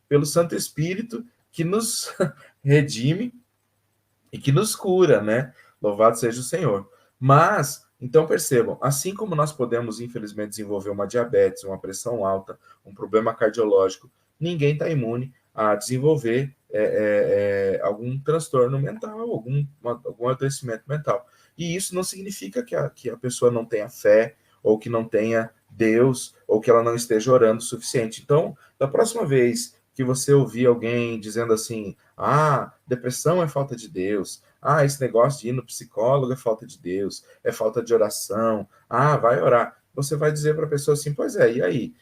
pelo Santo Espírito que nos redime e que nos cura, né? Louvado seja o Senhor. Mas, então percebam, assim como nós podemos, infelizmente, desenvolver uma diabetes, uma pressão alta, um problema cardiológico, ninguém está imune a desenvolver algum transtorno mental, algum adoecimento mental. E isso não significa que a pessoa não tenha fé, ou que não tenha Deus, ou que ela não esteja orando o suficiente. Então, da próxima vez que você ouvir alguém dizendo assim, depressão é falta de Deus, esse negócio de ir no psicólogo é falta de Deus, é falta de oração, vai orar. Você vai dizer para a pessoa assim, pois e aí?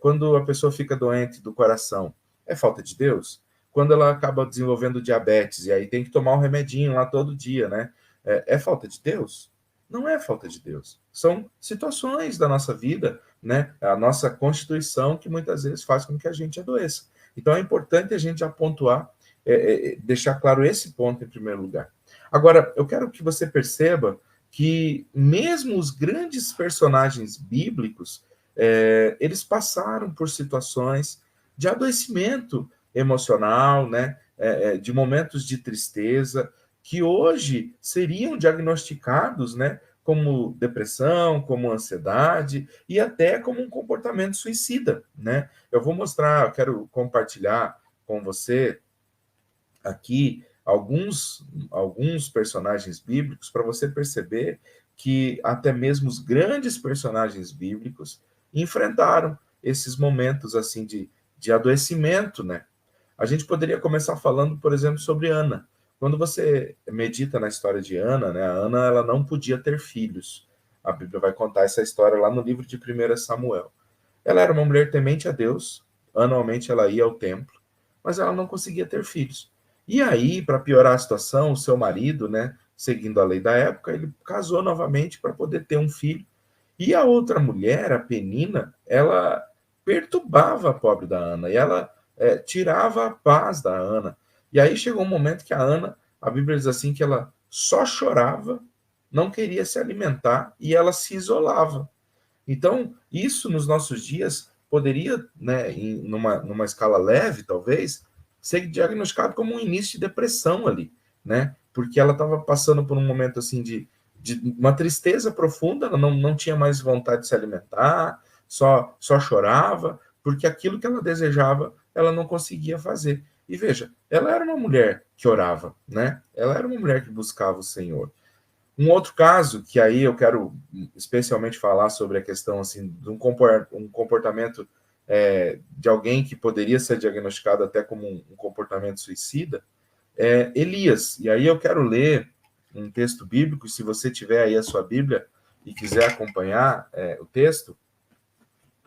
Quando a pessoa fica doente do coração, é falta de Deus? Quando ela acaba desenvolvendo diabetes, e aí tem que tomar um remedinho lá todo dia, né? É falta de Deus? Não é falta de Deus. São situações da nossa vida, né? A nossa constituição que muitas vezes faz com que a gente adoeça. Então é importante a gente pontuar, deixar claro esse ponto em primeiro lugar. Agora, eu quero que você perceba que mesmo os grandes personagens bíblicos, eles passaram por situações de adoecimento emocional, né? De momentos de tristeza, que hoje seriam diagnosticados, né, como depressão, como ansiedade e até como um comportamento suicida, né? Eu quero compartilhar com você aqui alguns personagens bíblicos para você perceber que até mesmo os grandes personagens bíblicos enfrentaram esses momentos assim de adoecimento, né? A gente poderia começar falando, por exemplo, sobre Ana. Quando você medita na história de Ana, né, a Ana ela não podia ter filhos. A Bíblia vai contar essa história lá no livro de 1 Samuel. Ela era uma mulher temente a Deus, anualmente ela ia ao templo, mas ela não conseguia ter filhos. E aí, para piorar a situação, o seu marido, né, seguindo a lei da época, ele casou novamente para poder ter um filho. E a outra mulher, a Penina, ela perturbava a pobre da Ana, e ela tirava a paz da Ana. E aí chegou um momento que a Ana, a Bíblia diz assim, que ela só chorava, não queria se alimentar e ela se isolava. Então, isso nos nossos dias poderia, né, numa escala leve, talvez, ser diagnosticado como um início de depressão ali, né? Porque ela estava passando por um momento assim de uma tristeza profunda, ela não tinha mais vontade de se alimentar, só chorava, porque aquilo que ela desejava, ela não conseguia fazer. E veja, ela era uma mulher que orava, né? Ela era uma mulher que buscava o Senhor. Um outro caso, que aí eu quero especialmente falar sobre a questão assim, de um comportamento de alguém que poderia ser diagnosticado até como um comportamento suicida, é Elias. E aí eu quero ler um texto bíblico, se você tiver aí a sua Bíblia e quiser acompanhar o texto,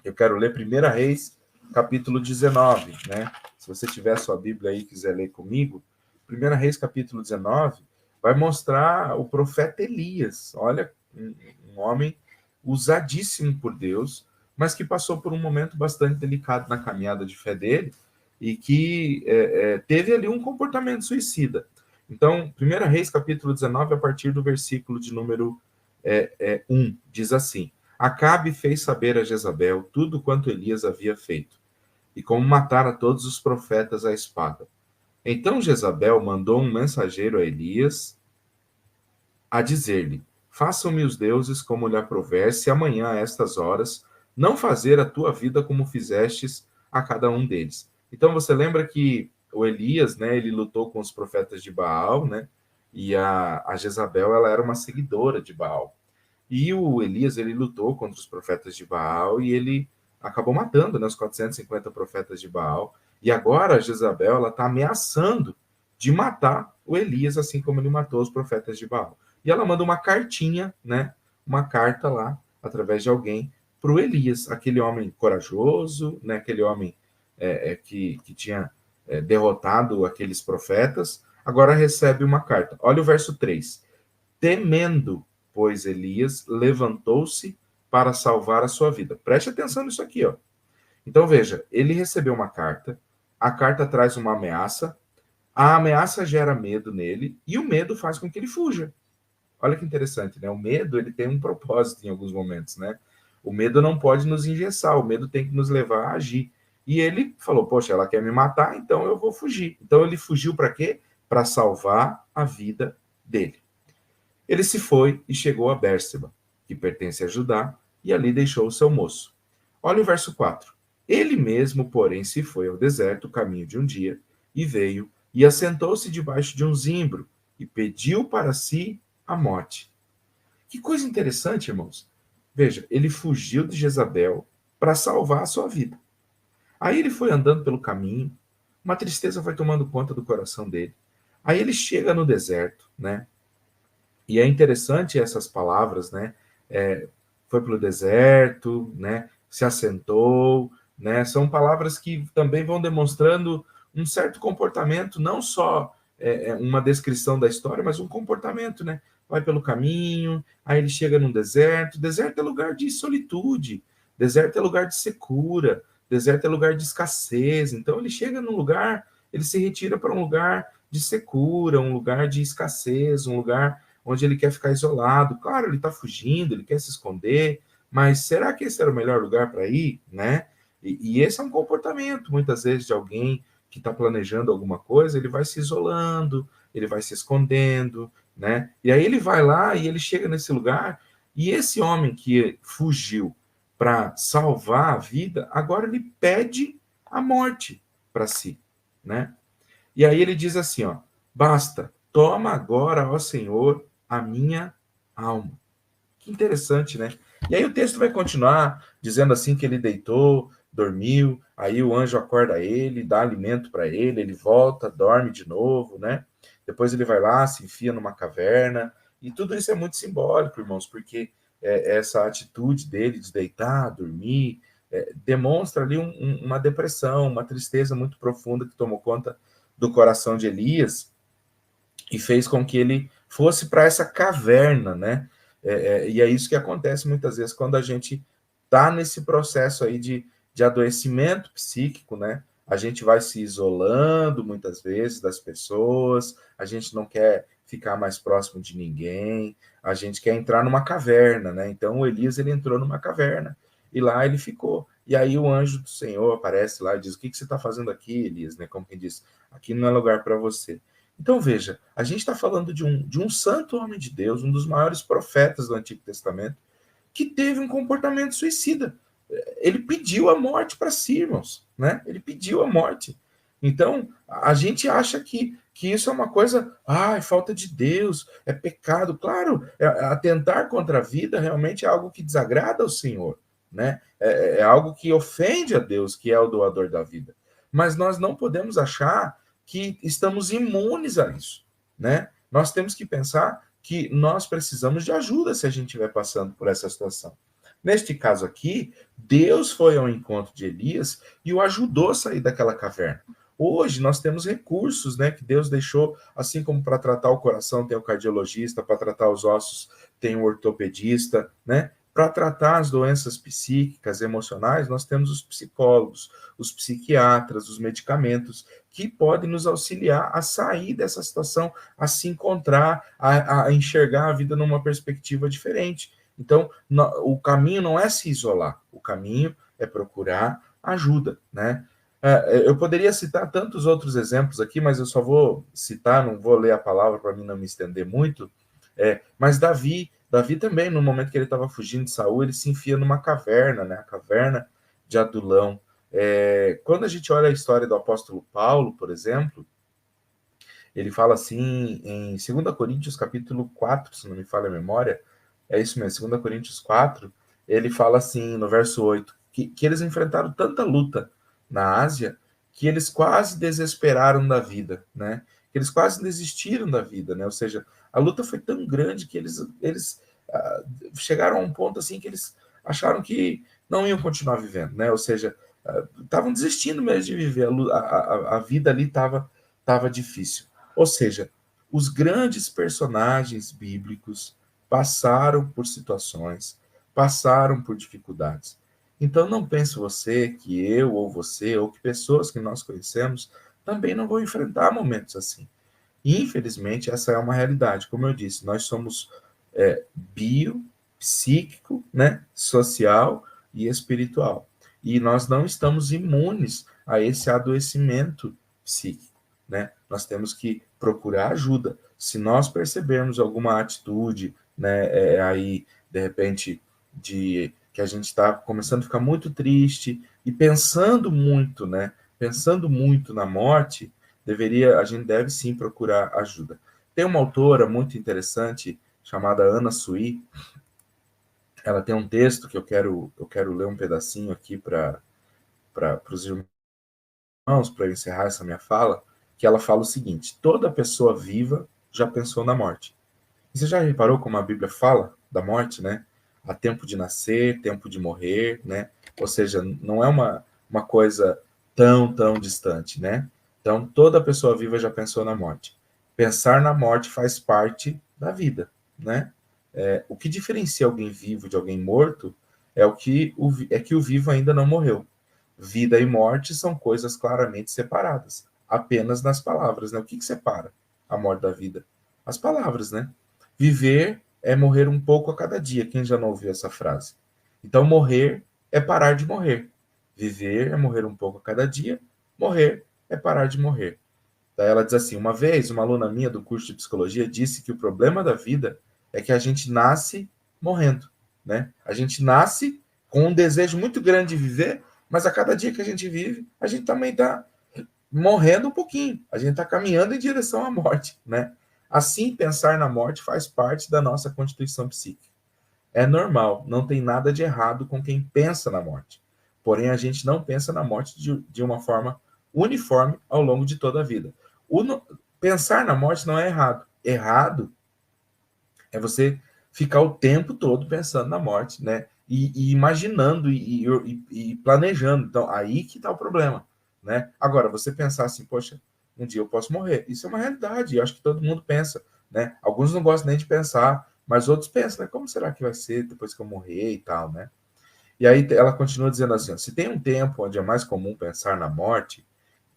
eu quero ler 1 Reis, capítulo 19, né? Se você tiver a sua Bíblia aí e quiser ler comigo, 1 Reis, capítulo 19, vai mostrar o profeta Elias. Olha, um homem usadíssimo por Deus, mas que passou por um momento bastante delicado na caminhada de fé dele e que teve ali um comportamento suicida. Então, 1 Reis, capítulo 19, a partir do versículo de número 1, diz assim: Acabe fez saber a Jezabel tudo quanto Elias havia feito, e como matara todos os profetas à espada. Então Jezabel mandou um mensageiro a Elias a dizer-lhe: Façam-me os deuses como lhe aprouver, se amanhã a estas horas não fazer a tua vida como fizestes a cada um deles. Então você lembra que o Elias, né, ele lutou com os profetas de Baal, né? E a Jezabel, ela era uma seguidora de Baal. E o Elias, ele lutou contra os profetas de Baal e ele acabou matando, né, os 450 profetas de Baal. E agora a Jezabel, ela está ameaçando de matar o Elias, assim como ele matou os profetas de Baal. E ela manda uma cartinha, né, uma carta lá, através de alguém, para o Elias, aquele homem corajoso, né, aquele homem que tinha derrotado aqueles profetas, agora recebe uma carta. Olha o verso 3. Temendo, pois Elias levantou-se para salvar a sua vida. Preste atenção nisso aqui, ó. Então veja, ele recebeu uma carta, a carta traz uma ameaça, a ameaça gera medo nele e o medo faz com que ele fuja. Olha que interessante, né? O medo, ele tem um propósito em alguns momentos, né? O medo não pode nos engessar, o medo tem que nos levar a agir. E ele falou, poxa, ela quer me matar, então eu vou fugir. Então ele fugiu para quê? Para salvar a vida dele. Ele se foi e chegou a Bérseba, que pertence a Judá, e ali deixou o seu moço. Olha o verso 4. Ele mesmo, porém, se foi ao deserto, caminho de um dia, e veio, e assentou-se debaixo de um zimbro, e pediu para si a morte. Que coisa interessante, irmãos. Veja, ele fugiu de Jezabel para salvar a sua vida. Aí ele foi andando pelo caminho, uma tristeza foi tomando conta do coração dele. Aí ele chega no deserto, né? E é interessante essas palavras, né? Foi pelo deserto, né? Se assentou, né? São palavras que também vão demonstrando um certo comportamento, não só uma descrição da história, mas um comportamento, né? Vai pelo caminho, aí ele chega num deserto. Deserto é lugar de solitude, deserto é lugar de secura, deserto é lugar de escassez. Então ele chega num lugar, ele se retira para um lugar de secura, um lugar de escassez, um lugar onde ele quer ficar isolado. Claro, ele está fugindo, ele quer se esconder, mas será que esse era o melhor lugar para ir, né? E esse é um comportamento, muitas vezes, de alguém que está planejando alguma coisa, ele vai se isolando, ele vai se escondendo, né? E aí ele vai lá e ele chega nesse lugar, e esse homem que fugiu para salvar a vida, agora ele pede a morte para si, né? E aí ele diz assim, ó, basta, toma agora, ó Senhor, a minha alma. Que interessante, né? E aí o texto vai continuar dizendo assim que ele deitou, dormiu, aí o anjo acorda ele, dá alimento para ele, ele volta, dorme de novo, né? Depois ele vai lá, se enfia numa caverna, e tudo isso é muito simbólico, irmãos, porque essa atitude dele de deitar, dormir, demonstra ali uma depressão, uma tristeza muito profunda que tomou conta do coração de Elias e fez com que ele fosse para essa caverna, né? E é isso que acontece muitas vezes quando a gente está nesse processo aí de adoecimento psíquico, né? a gente vai se isolando muitas vezes das pessoas, a gente não quer ficar mais próximo de ninguém, a gente quer entrar numa caverna, né? Então o Elias, ele entrou numa caverna e lá ele ficou. E aí o anjo do Senhor aparece lá e diz: o que você está fazendo aqui, Elias? Né? Como quem diz, aqui não é lugar para você. Então veja, a gente está falando de um santo homem de Deus, um dos maiores profetas do Antigo Testamento, que teve um comportamento suicida. Ele pediu a morte para si, irmãos, né? Ele pediu a morte. Então, a gente acha que isso é uma coisa, é falta de Deus, é pecado. Claro, atentar contra a vida realmente é algo que desagrada ao Senhor, né? É algo que ofende a Deus, que é o doador da vida. Mas nós não podemos achar que estamos imunes a isso, né? Nós temos que pensar que nós precisamos de ajuda se a gente estiver passando por essa situação. Neste caso aqui, Deus foi ao encontro de Elias e o ajudou a sair daquela caverna. Hoje nós temos recursos, né, que Deus deixou, assim como para tratar o coração tem o cardiologista, para tratar os ossos tem o ortopedista, né? Para tratar as doenças psíquicas, emocionais, nós temos os psicólogos, os psiquiatras, os medicamentos, que podem nos auxiliar a sair dessa situação, a se encontrar, a enxergar a vida numa perspectiva diferente. Então, o caminho não é se isolar, o caminho é procurar ajuda, né? Eu poderia citar tantos outros exemplos aqui, mas eu só vou citar, não vou ler a palavra para mim não me estender muito. Mas Davi também, no momento que ele estava fugindo de Saul, ele se enfia numa caverna, né? A caverna de Adulão. Quando a gente olha a história do apóstolo Paulo, por exemplo, ele fala assim em 2 Coríntios capítulo 4, se não me falha a memória, é isso mesmo, 2 Coríntios 4, ele fala assim no verso 8, que eles enfrentaram tanta luta na Ásia que eles quase desesperaram da vida, né? Que eles quase desistiram da vida, né? Ou seja, a luta foi tão grande que eles chegaram a um ponto assim que eles acharam que não iam continuar vivendo, né? Ou seja, estavam desistindo mesmo de viver, a vida ali estava difícil. Ou seja, os grandes personagens bíblicos passaram por situações, passaram por dificuldades. Então não pense você que eu ou você ou que pessoas que nós conhecemos também não vão enfrentar momentos assim. Infelizmente, essa é uma realidade. Como eu disse, nós somos bio, psíquico, né, social e espiritual. E nós não estamos imunes a esse adoecimento psíquico, né? Nós temos que procurar ajuda. Se nós percebermos alguma atitude, né, aí, de repente, de que a gente está começando a ficar muito triste e pensando muito, né? Pensando muito na morte, a gente deve sim procurar ajuda. Tem uma autora muito interessante chamada Anna Sui. Ela tem um texto que eu quero ler um pedacinho aqui para os irmãos, para eu encerrar essa minha fala, que ela fala o seguinte: toda pessoa viva já pensou na morte. E você já reparou como a Bíblia fala da morte, né? Há tempo de nascer, tempo de morrer, né? Ou seja, não é uma coisa tão distante, né? Então, toda pessoa viva já pensou na morte. Pensar na morte faz parte da vida, né? O que diferencia alguém vivo de alguém morto é que o vivo ainda não morreu. Vida e morte são coisas claramente separadas, apenas nas palavras, né? O que separa a morte da vida? As palavras, né? Viver é morrer um pouco a cada dia. Quem já não ouviu essa frase? Então, morrer é parar de morrer. Viver é morrer um pouco a cada dia. Morrer é parar de morrer. Daí ela diz assim: uma vez, uma aluna minha do curso de psicologia disse que o problema da vida é que a gente nasce morrendo, né? A gente nasce com um desejo muito grande de viver, mas a cada dia que a gente vive, a gente também está morrendo um pouquinho. A gente está caminhando em direção à morte, né? Assim, pensar na morte faz parte da nossa constituição psíquica. É normal, não tem nada de errado com quem pensa na morte. Porém, a gente não pensa na morte de uma forma uniforme ao longo de toda a vida. Pensar na morte não é errado. Errado é você ficar o tempo todo pensando na morte, né? E imaginando e planejando. Então, aí que está o problema, né? Agora, você pensar assim, poxa, um dia eu posso morrer. Isso é uma realidade, eu acho que todo mundo pensa, né? Alguns não gostam nem de pensar, mas outros pensam, né? Como será que vai ser depois que eu morrer e tal, né? E aí ela continua dizendo assim, ó, se tem um tempo onde é mais comum pensar na morte,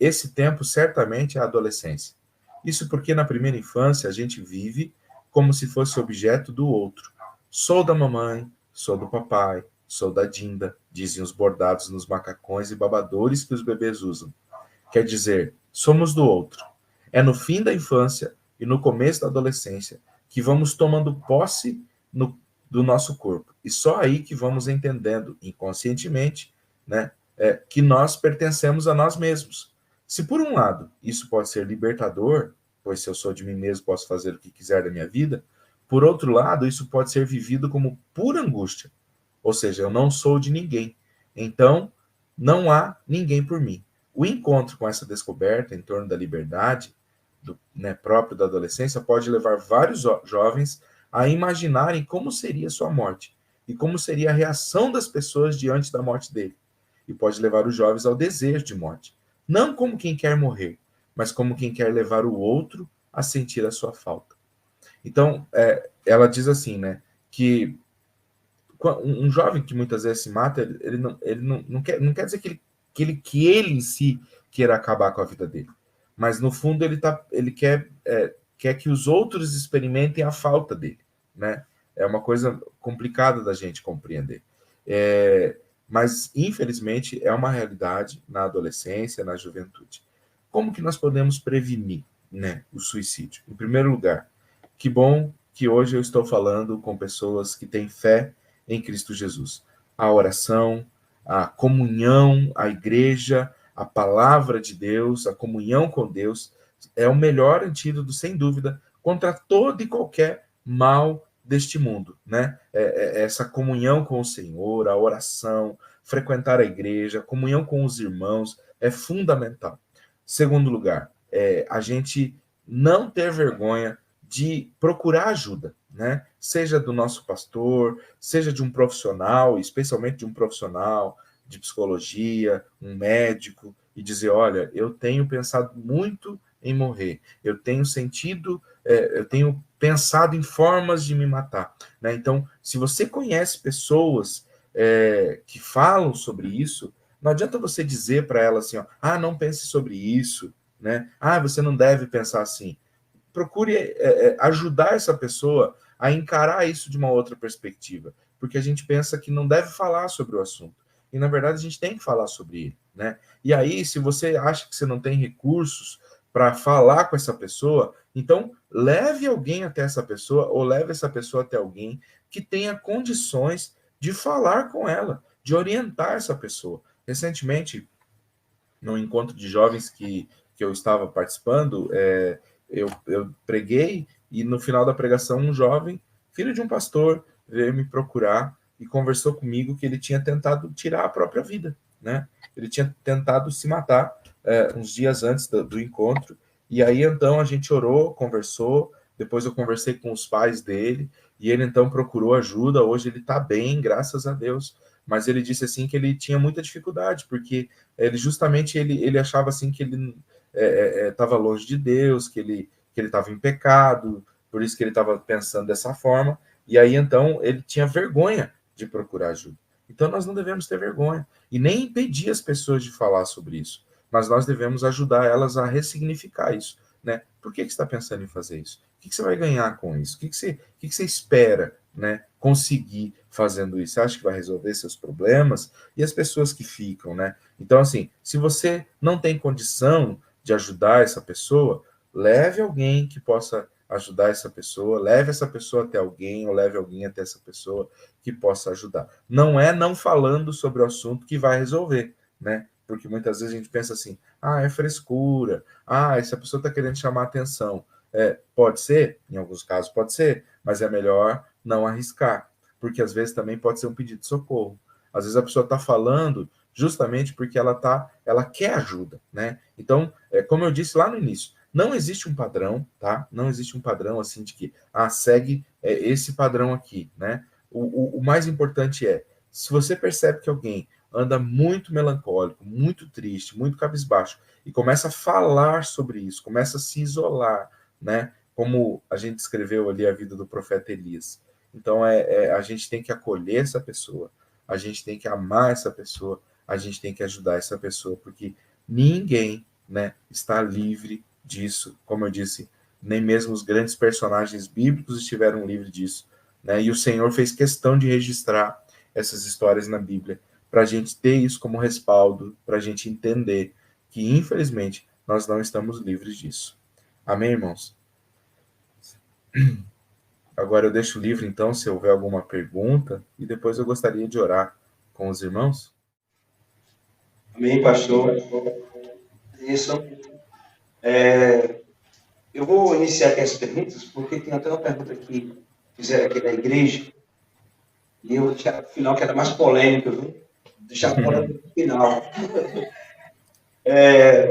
esse tempo certamente é a adolescência. Isso porque na primeira infância a gente vive como se fosse objeto do outro. Sou da mamãe, sou do papai, sou da Dinda, dizem os bordados nos macacões e babadores que os bebês usam. Quer dizer, somos do outro. É no fim da infância e no começo da adolescência que vamos tomando posse do nosso corpo. E só aí que vamos entendendo inconscientemente, né, que nós pertencemos a nós mesmos. Se por um lado isso pode ser libertador, pois se eu sou de mim mesmo posso fazer o que quiser da minha vida, por outro lado isso pode ser vivido como pura angústia. Ou seja, eu não sou de ninguém. Então, não há ninguém por mim. O encontro com essa descoberta em torno da liberdade, próprio da adolescência, pode levar vários jovens a imaginarem como seria sua morte e como seria a reação das pessoas diante da morte dele. E pode levar os jovens ao desejo de morte. Não como quem quer morrer, mas como quem quer levar o outro a sentir a sua falta. Então, ela diz assim, né, que um jovem que muitas vezes se mata, ele não quer dizer que ele em si queira acabar com a vida dele. Mas, no fundo, ele quer que os outros experimentem a falta dele, né? É uma coisa complicada da gente compreender. Mas, infelizmente, é uma realidade na adolescência, na juventude. Como que nós podemos prevenir, né, o suicídio? Em primeiro lugar, que bom que hoje eu estou falando com pessoas que têm fé em Cristo Jesus. A oração, a comunhão, a igreja, a palavra de Deus, a comunhão com Deus, é o melhor antídoto, sem dúvida, contra todo e qualquer mal deste mundo, né? Essa comunhão com o Senhor, a oração, frequentar a igreja, a comunhão com os irmãos, é fundamental. Segundo lugar, a gente não ter vergonha de procurar ajuda, né? Seja do nosso pastor, seja de um profissional, especialmente de um profissional de psicologia, um médico, e dizer, olha, eu tenho pensado muito em morrer, eu tenho pensado em formas de me matar, né? Então, se você conhece pessoas que falam sobre isso, não adianta você dizer para ela assim, ó, não pense sobre isso, né? Você não deve pensar assim. Procure ajudar essa pessoa a encarar isso de uma outra perspectiva, porque a gente pensa que não deve falar sobre o assunto, e na verdade a gente tem que falar sobre ele, né? E aí, se você acha que você não tem recursos para falar com essa pessoa, então leve alguém até essa pessoa, ou leve essa pessoa até alguém que tenha condições de falar com ela, de orientar essa pessoa. Recentemente, num encontro de jovens que eu estava participando, eu preguei, e no final da pregação um jovem, filho de um pastor, veio me procurar e conversou comigo que ele tinha tentado tirar a própria vida, né? Ele tinha tentado se matar uns dias antes do encontro, e aí então a gente orou, conversou, depois eu conversei com os pais dele, e ele então procurou ajuda, hoje ele está bem, graças a Deus, mas ele disse assim que ele tinha muita dificuldade, porque ele achava assim que ele estava longe de Deus, que ele estava em pecado, por isso que ele estava pensando dessa forma, e aí então ele tinha vergonha de procurar ajuda. Então nós não devemos ter vergonha, e nem impedir as pessoas de falar sobre isso, mas nós devemos ajudar elas a ressignificar isso, né? Por que você está pensando em fazer isso? O que você vai ganhar com isso? O que você espera, né, conseguir fazendo isso? Você acha que vai resolver seus problemas? E as pessoas que ficam, né? Então, assim, se você não tem condição de ajudar essa pessoa, leve alguém que possa ajudar essa pessoa, leve essa pessoa até alguém, ou leve alguém até essa pessoa que possa ajudar. Não é não falando sobre o assunto que vai resolver, né? Porque muitas vezes a gente pensa assim, é frescura, essa pessoa está querendo chamar atenção. Pode ser, em alguns casos pode ser, mas é melhor não arriscar, porque às vezes também pode ser um pedido de socorro. Às vezes a pessoa está falando justamente porque ela quer ajuda, né? Então, como eu disse lá no início, não existe um padrão, tá? Não existe um padrão assim de que, segue esse padrão aqui, né? O mais importante se você percebe que alguém anda muito melancólico, muito triste, muito cabisbaixo, e começa a falar sobre isso, começa a se isolar, né? Como a gente escreveu ali a vida do profeta Elias. Então, a gente tem que acolher essa pessoa, a gente tem que amar essa pessoa, a gente tem que ajudar essa pessoa, porque ninguém né, está livre disso. Como eu disse, nem mesmo os grandes personagens bíblicos estiveram livres disso, né? E o Senhor fez questão de registrar essas histórias na Bíblia, para a gente ter isso como respaldo, para a gente entender que, infelizmente, nós não estamos livres disso. Amém, irmãos? Agora eu deixo livre, então, se houver alguma pergunta, e depois eu gostaria de orar com os irmãos. Amém, pastor. Isso. Eu vou iniciar aqui as perguntas, porque tem até uma pergunta que fizeram aqui da igreja, e eu, no final, que era mais polêmica, viu? Deixar fora no final.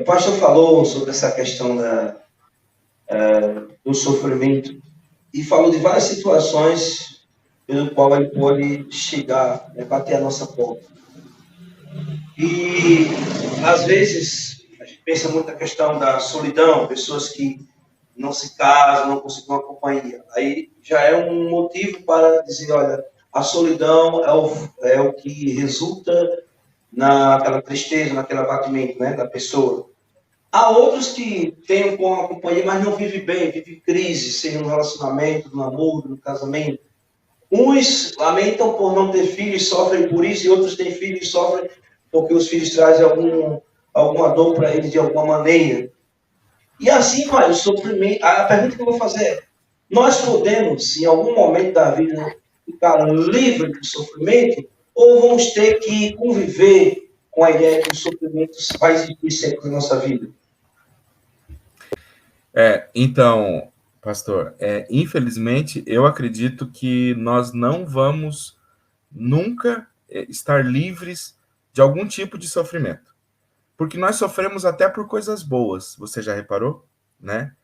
O pastor falou sobre essa questão do sofrimento, e falou de várias situações pelo qual ele pode chegar, bater a nossa porta. E, às vezes, a gente pensa muito na questão da solidão, pessoas que não se casam, não conseguem uma companhia. Aí já é um motivo para dizer, olha, a solidão é o que resulta naquela tristeza, naquele abatimento, né, da pessoa. Há outros que têm uma companhia, mas não vivem bem, vivem crise, seja no relacionamento, no namoro, no casamento. Uns lamentam por não ter filhos, sofrem por isso, e outros têm filhos e sofrem porque os filhos trazem alguma dor para eles de alguma maneira. E assim vai o sofrimento. A pergunta que eu vou fazer é, nós podemos, em algum momento da vida, ficar livre do sofrimento, ou vamos ter que conviver com a ideia que o sofrimento vai existir sempre na nossa vida? Então, pastor, infelizmente, eu acredito que nós não vamos nunca estar livres de algum tipo de sofrimento. Porque nós sofremos até por coisas boas, você já reparou? Né?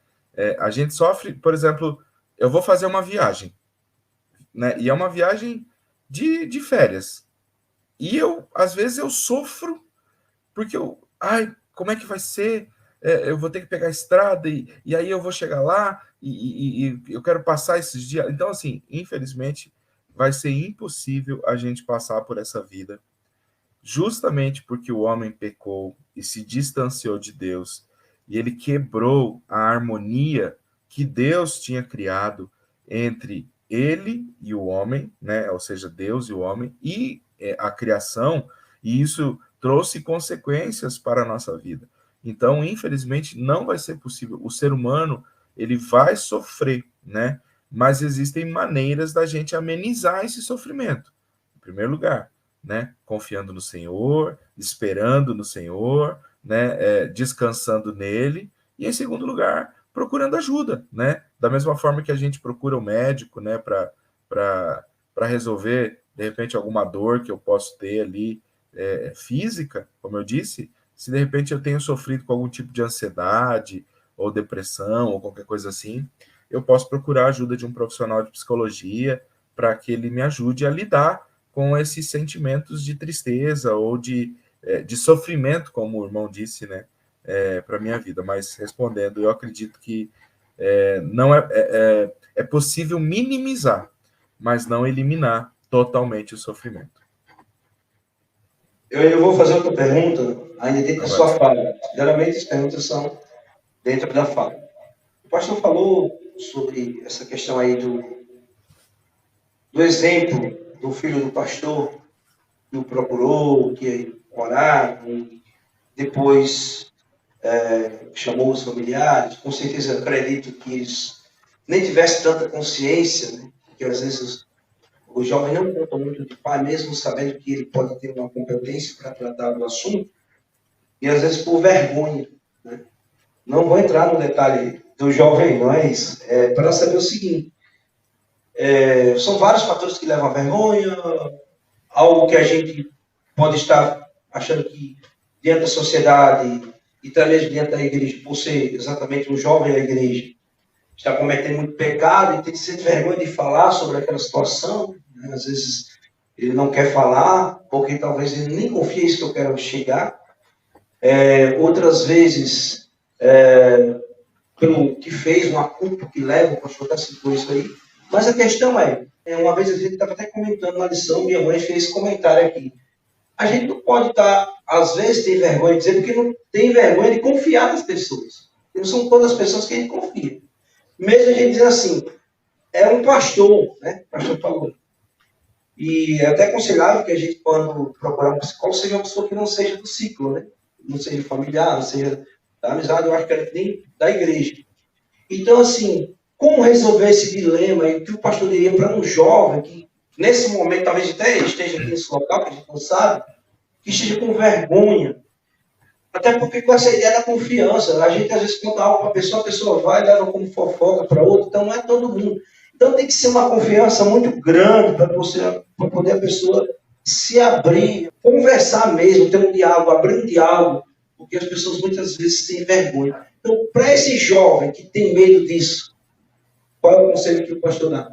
A gente sofre, por exemplo, eu vou fazer uma viagem, né? E é uma viagem de férias. E às vezes eu sofro porque como é que vai ser? Eu vou ter que pegar a estrada e aí eu vou chegar lá e eu quero passar esses dias. Então, assim, infelizmente, vai ser impossível a gente passar por essa vida, justamente porque o homem pecou e se distanciou de Deus, e ele quebrou a harmonia que Deus tinha criado entre ele e o homem, né? Ou seja, Deus e o homem, e a criação, e isso trouxe consequências para a nossa vida. Então, infelizmente, não vai ser possível. O ser humano, ele vai sofrer, né? Mas existem maneiras da gente amenizar esse sofrimento. Em primeiro lugar, né? Confiando no Senhor, esperando no Senhor, né? Descansando nele. E, em segundo lugar, procurando ajuda, né? Da mesma forma que a gente procura o médico, né? Para resolver, de repente, alguma dor que eu posso ter ali física, como eu disse. Se de repente eu tenho sofrido com algum tipo de ansiedade ou depressão ou qualquer coisa assim, eu posso procurar a ajuda de um profissional de psicologia para que ele me ajude a lidar com esses sentimentos de tristeza ou de sofrimento, como o irmão disse, né, para a minha vida. Mas respondendo, eu acredito que não é possível minimizar, mas não eliminar totalmente o sofrimento. Eu vou fazer outra pergunta, ainda dentro da sua fala. Geralmente as perguntas são dentro da fala. O pastor falou sobre essa questão aí do exemplo do filho do pastor, que o procurou, que oraram, e depois chamou os familiares. Com certeza acredito que eles nem tivessem tanta consciência, né? Porque às vezes o jovem não conta muito de pai, mesmo sabendo que ele pode ter uma competência para tratar do assunto, e às vezes por vergonha, né? Não vou entrar no detalhe do jovem, não é isso. Para saber o seguinte, são vários fatores que levam à vergonha, algo que a gente pode estar achando que diante da sociedade e também diante da igreja, por ser exatamente um jovem da igreja, está cometendo muito pecado e tem que sentir vergonha de falar sobre aquela situação, né? Às vezes ele não quer falar, porque talvez ele nem confie isso que eu quero chegar. Outras vezes, pelo que fez, uma culpa que leva, o pastor até citou isso aí. Mas a questão uma vez a gente estava até comentando na lição, minha mãe fez esse comentário aqui. a gente não pode estar, às vezes, tem vergonha de dizer, porque não tem vergonha de confiar nas pessoas. Não são todas as pessoas que a gente confia. Mesmo a gente dizendo assim, é um pastor, né? O pastor falou. E é até aconselhável que a gente, quando procurar um psicólogo, seja uma pessoa que não seja do ciclo, né? Não seja familiar, não seja da amizade, eu acho que é nem da igreja. Então, assim, como resolver esse dilema e o que o pastor diria para um jovem que, nesse momento, talvez até esteja aqui nesse local, que a gente não sabe, que esteja com vergonha. Até porque com essa ideia da confiança, a gente às vezes conta algo para a pessoa vai, leva como fofoca para outra, então não é todo mundo. Então tem que ser uma confiança muito grande para poder a pessoa se abrir, conversar mesmo, ter um diálogo, abrir um diálogo, porque as pessoas muitas vezes têm vergonha. Então, para esse jovem que tem medo disso, qual é o conselho que o pastor dá?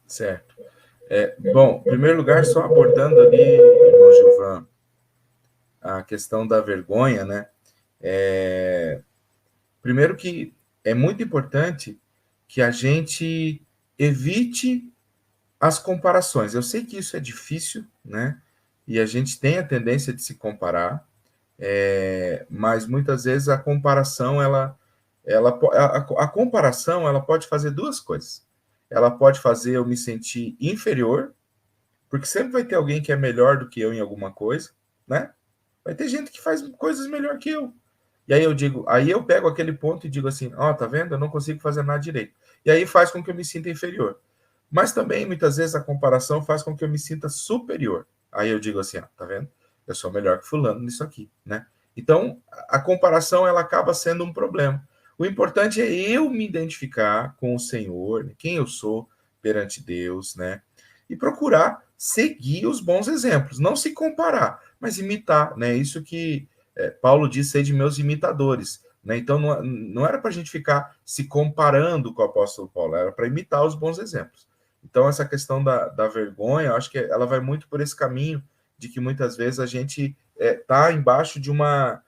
Certo. Bom, em primeiro lugar, só abordando ali, irmão Gilvan, a questão da vergonha, né? Primeiro que é muito importante que a gente evite as comparações. Eu sei que isso é difícil, né? E a gente tem a tendência de se comparar, mas muitas vezes a comparação, a comparação, ela pode fazer duas coisas. Ela pode fazer eu me sentir inferior, porque sempre vai ter alguém que é melhor do que eu em alguma coisa, né? Vai ter gente que faz coisas melhor que eu. E aí eu pego aquele ponto e digo assim, tá vendo? Eu não consigo fazer nada direito. E aí faz com que eu me sinta inferior. Mas também, muitas vezes, a comparação faz com que eu me sinta superior. Aí eu digo assim, tá vendo? Eu sou melhor que fulano nisso aqui, né? Então, a comparação, ela acaba sendo um problema. O importante é eu me identificar com o Senhor, né? Quem eu sou perante Deus, né? E procurar seguir os bons exemplos. Não se comparar, mas imitar, né? Isso que Paulo diz, ser de meus imitadores. Né? Então, não era para a gente ficar se comparando com o apóstolo Paulo, era para imitar os bons exemplos. Então, essa questão da vergonha, eu acho que ela vai muito por esse caminho de que muitas vezes a gente está embaixo de uma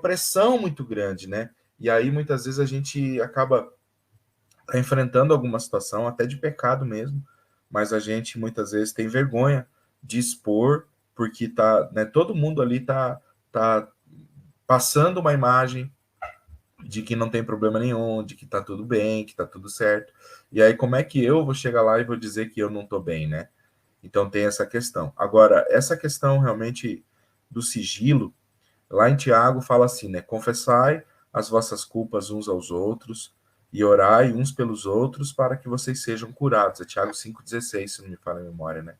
pressão muito grande, né? E aí, muitas vezes, a gente acaba enfrentando alguma situação, até de pecado mesmo, mas a gente, muitas vezes, tem vergonha de expor, porque né, todo mundo ali tá passando uma imagem de que não tem problema nenhum, de que tá tudo bem, que tá tudo certo. E aí, como é que eu vou chegar lá e vou dizer que eu não tô bem, né? Então, tem essa questão. Agora, essa questão realmente do sigilo, lá em Tiago fala assim, né? Confessai as vossas culpas uns aos outros e orai uns pelos outros para que vocês sejam curados. É Tiago 5,16, se não me falha a memória, né?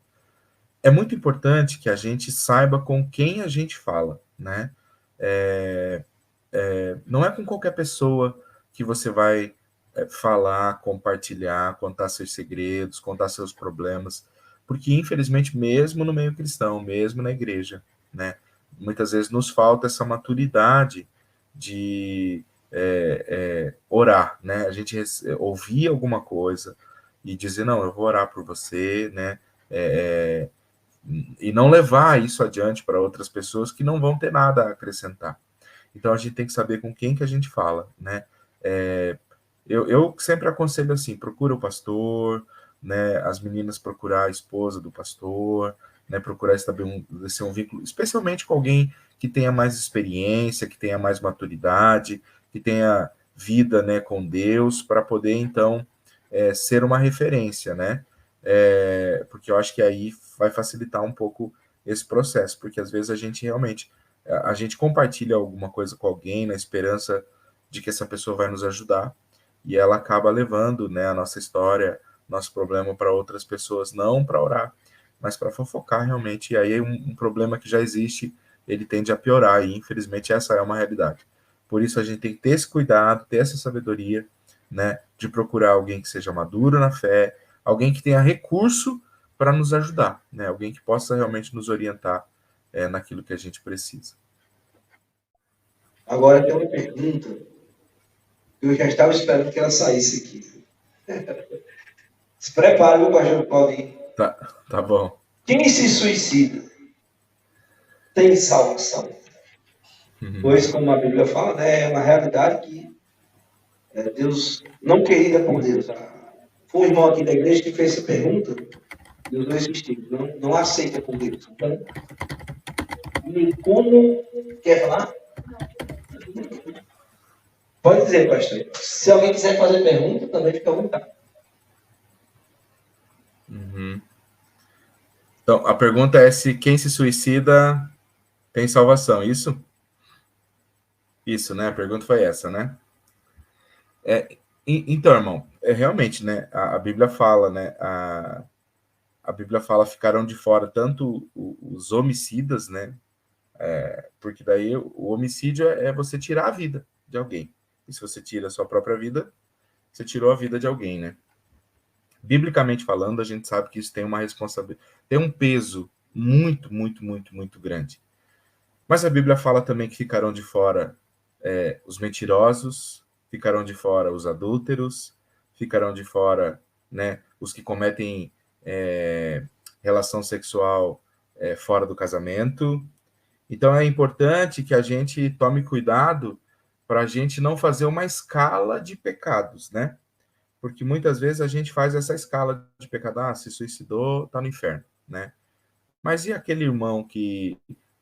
É muito importante que a gente saiba com quem a gente fala, né? Não é com qualquer pessoa que você vai falar, compartilhar, contar seus segredos, contar seus problemas, porque infelizmente mesmo no meio cristão, mesmo na igreja, né, muitas vezes nos falta essa maturidade de orar, né, a gente ouvir alguma coisa e dizer, não, eu vou orar por você, né, e não levar isso adiante para outras pessoas que não vão ter nada a acrescentar. Então, a gente tem que saber com quem que a gente fala, né? Eu sempre aconselho assim, procura o pastor, né? As meninas procurar a esposa do pastor, né? Procurar estabelecer um vínculo, especialmente com alguém que tenha mais experiência, que tenha mais maturidade, que tenha vida, né, com Deus, para poder, então, ser uma referência, né? Porque eu acho que aí vai facilitar um pouco esse processo, porque às vezes a gente compartilha alguma coisa com alguém na esperança de que essa pessoa vai nos ajudar, e ela acaba levando, né, a nossa história, nosso problema para outras pessoas, não para orar, mas para fofocar realmente, e aí um problema que já existe, ele tende a piorar, e infelizmente essa é uma realidade. Por isso a gente tem que ter esse cuidado, ter essa sabedoria, né, de procurar alguém que seja maduro na fé, alguém que tenha recurso para nos ajudar, né, alguém que possa realmente nos orientar naquilo que a gente precisa. Agora tem uma pergunta que eu já estava esperando que ela saísse aqui. Se prepare, meu pastor Claudinho. Tá bom. Quem se suicida tem salvação. Pois, como a Bíblia fala, né, é uma realidade que Deus não querida por Deus. Foi um irmão aqui da igreja que fez essa pergunta, Deus não existiu, não aceita por Deus. Então, E como... Quer falar? Pode dizer, pastor. Se alguém quiser fazer pergunta, também fica à vontade. Uhum. Então, a pergunta é se quem se suicida tem salvação, isso? Isso, né? A pergunta foi essa, né? Então, irmão, realmente, né? A Bíblia fala, né? A Bíblia fala ficarão de fora tanto os homicidas, né? Porque daí o homicídio é você tirar a vida de alguém. E se você tira a sua própria vida, você tirou a vida de alguém, né? Biblicamente falando, a gente sabe que isso tem uma responsabilidade, tem um peso muito, muito, muito, muito grande. Mas a Bíblia fala também que ficarão de fora os mentirosos, ficarão de fora os adúlteros, ficarão de fora, né, os que cometem relação sexual fora do casamento. Então é importante que a gente tome cuidado para a gente não fazer uma escala de pecados, né? Porque muitas vezes a gente faz essa escala de pecado, se suicidou, está no inferno, né? Mas e aquele irmão que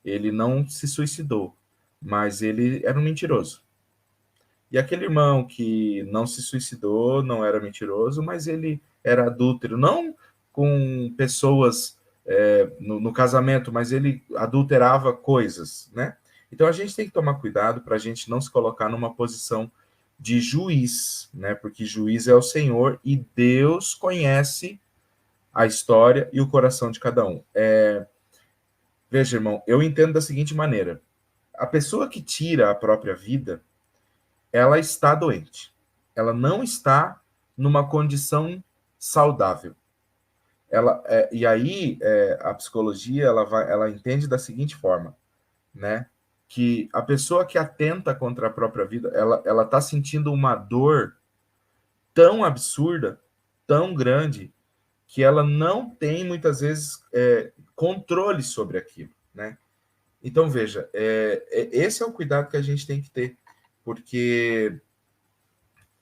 ele não se suicidou, mas ele era um mentiroso? E aquele irmão que não se suicidou, não era mentiroso, mas ele era adúltero, não com pessoas no casamento, mas ele adulterava coisas, né? Então a gente tem que tomar cuidado para a gente não se colocar numa posição de juiz, né? Porque juiz é o Senhor e Deus conhece a história e o coração de cada um. Veja, irmão, eu entendo da seguinte maneira: a pessoa que tira a própria vida, ela está doente. Ela não está numa condição saudável. E aí a psicologia ela entende da seguinte forma, né? Que a pessoa que atenta contra a própria vida, ela está sentindo uma dor tão absurda, tão grande, que ela não tem, muitas vezes, controle sobre aquilo, né? Então, veja, esse é o cuidado que a gente tem que ter, porque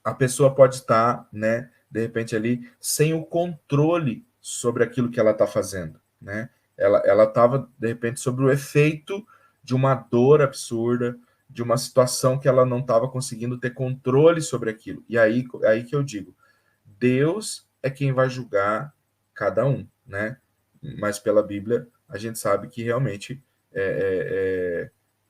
a pessoa pode estar, né, de repente, ali, sem o controle sobre aquilo que ela está fazendo, né? Ela estava, de repente, sobre o efeito de uma dor absurda, de uma situação que ela não estava conseguindo ter controle sobre aquilo. E aí que eu digo, Deus é quem vai julgar cada um, né? Mas pela Bíblia, a gente sabe que realmente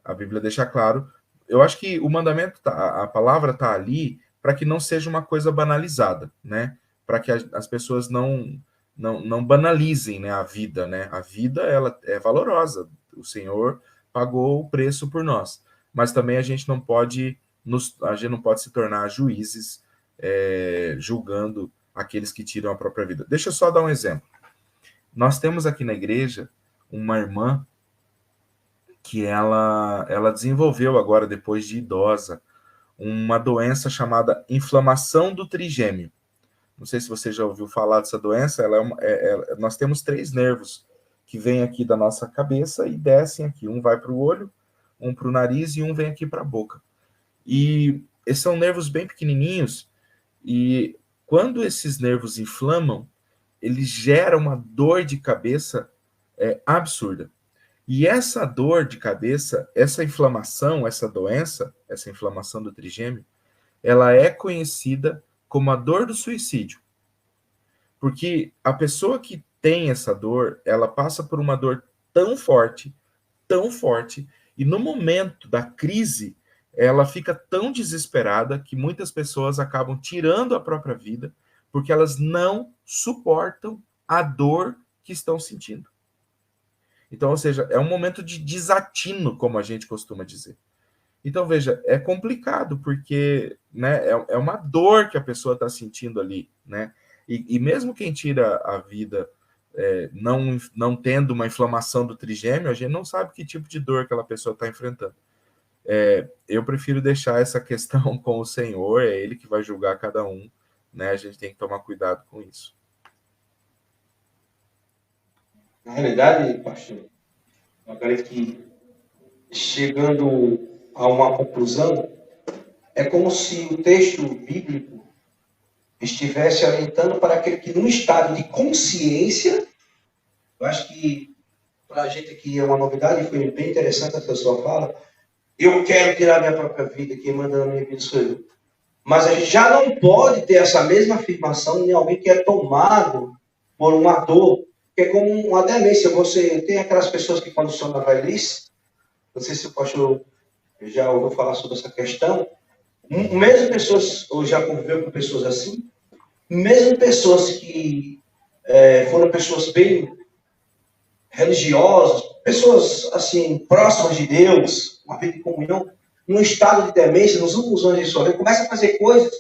a Bíblia deixa claro. Eu acho que o mandamento, a palavra está ali para que não seja uma coisa banalizada, né? Para que as pessoas não banalizem, né, a vida, né? A vida, ela é valorosa. O Senhor pagou o preço por nós. Mas também a gente não pode se tornar juízes julgando aqueles que tiram a própria vida. Deixa eu só dar um exemplo. Nós temos aqui na igreja uma irmã que ela desenvolveu agora, depois de idosa, uma doença chamada inflamação do trigêmeo. Não sei se você já ouviu falar dessa doença. Nós temos 3 nervos que vêm aqui da nossa cabeça e descem aqui. Um vai para o olho, um para o nariz e um vem aqui para a boca. E esses são nervos bem pequenininhos, e quando esses nervos inflamam, eles geram uma dor de cabeça absurda. E essa dor de cabeça, essa inflamação, essa doença, essa inflamação do trigêmeo, ela é conhecida como a dor do suicídio. Porque a pessoa que tem essa dor, ela passa por uma dor tão forte, e no momento da crise, ela fica tão desesperada que muitas pessoas acabam tirando a própria vida porque elas não suportam a dor que estão sentindo. Então, ou seja, é um momento de desatino, como a gente costuma dizer. Então, veja, é complicado porque, né, é uma dor que a pessoa está sentindo ali, né? E mesmo quem tira a vida não tendo uma inflamação do trigêmeo, a gente não sabe que tipo de dor aquela pessoa está enfrentando. Eu prefiro deixar essa questão com o Senhor, é Ele que vai julgar cada um, né? A gente tem que tomar cuidado com isso. Na realidade, pastor, eu acredito que, chegando a uma conclusão, é como se o texto bíblico estivesse orientando para aquele que, num estado de consciência, eu acho que para a gente aqui é uma novidade, foi bem interessante a sua fala. Eu quero tirar minha própria vida, quem manda na minha vida sou eu. Mas a gente já não pode ter essa mesma afirmação em alguém que é tomado por uma dor, que é como uma demência. Você tem aquelas pessoas que quando são na velhice, não sei se o pastor já ouviu falar sobre essa questão, mesmo pessoas, ou já conviveu com pessoas assim, mesmo pessoas que foram pessoas bem religiosas, pessoas assim, próximas de Deus, uma vida de comunhão, num estado de demência, nos últimos anos de sua vida, começa a fazer coisas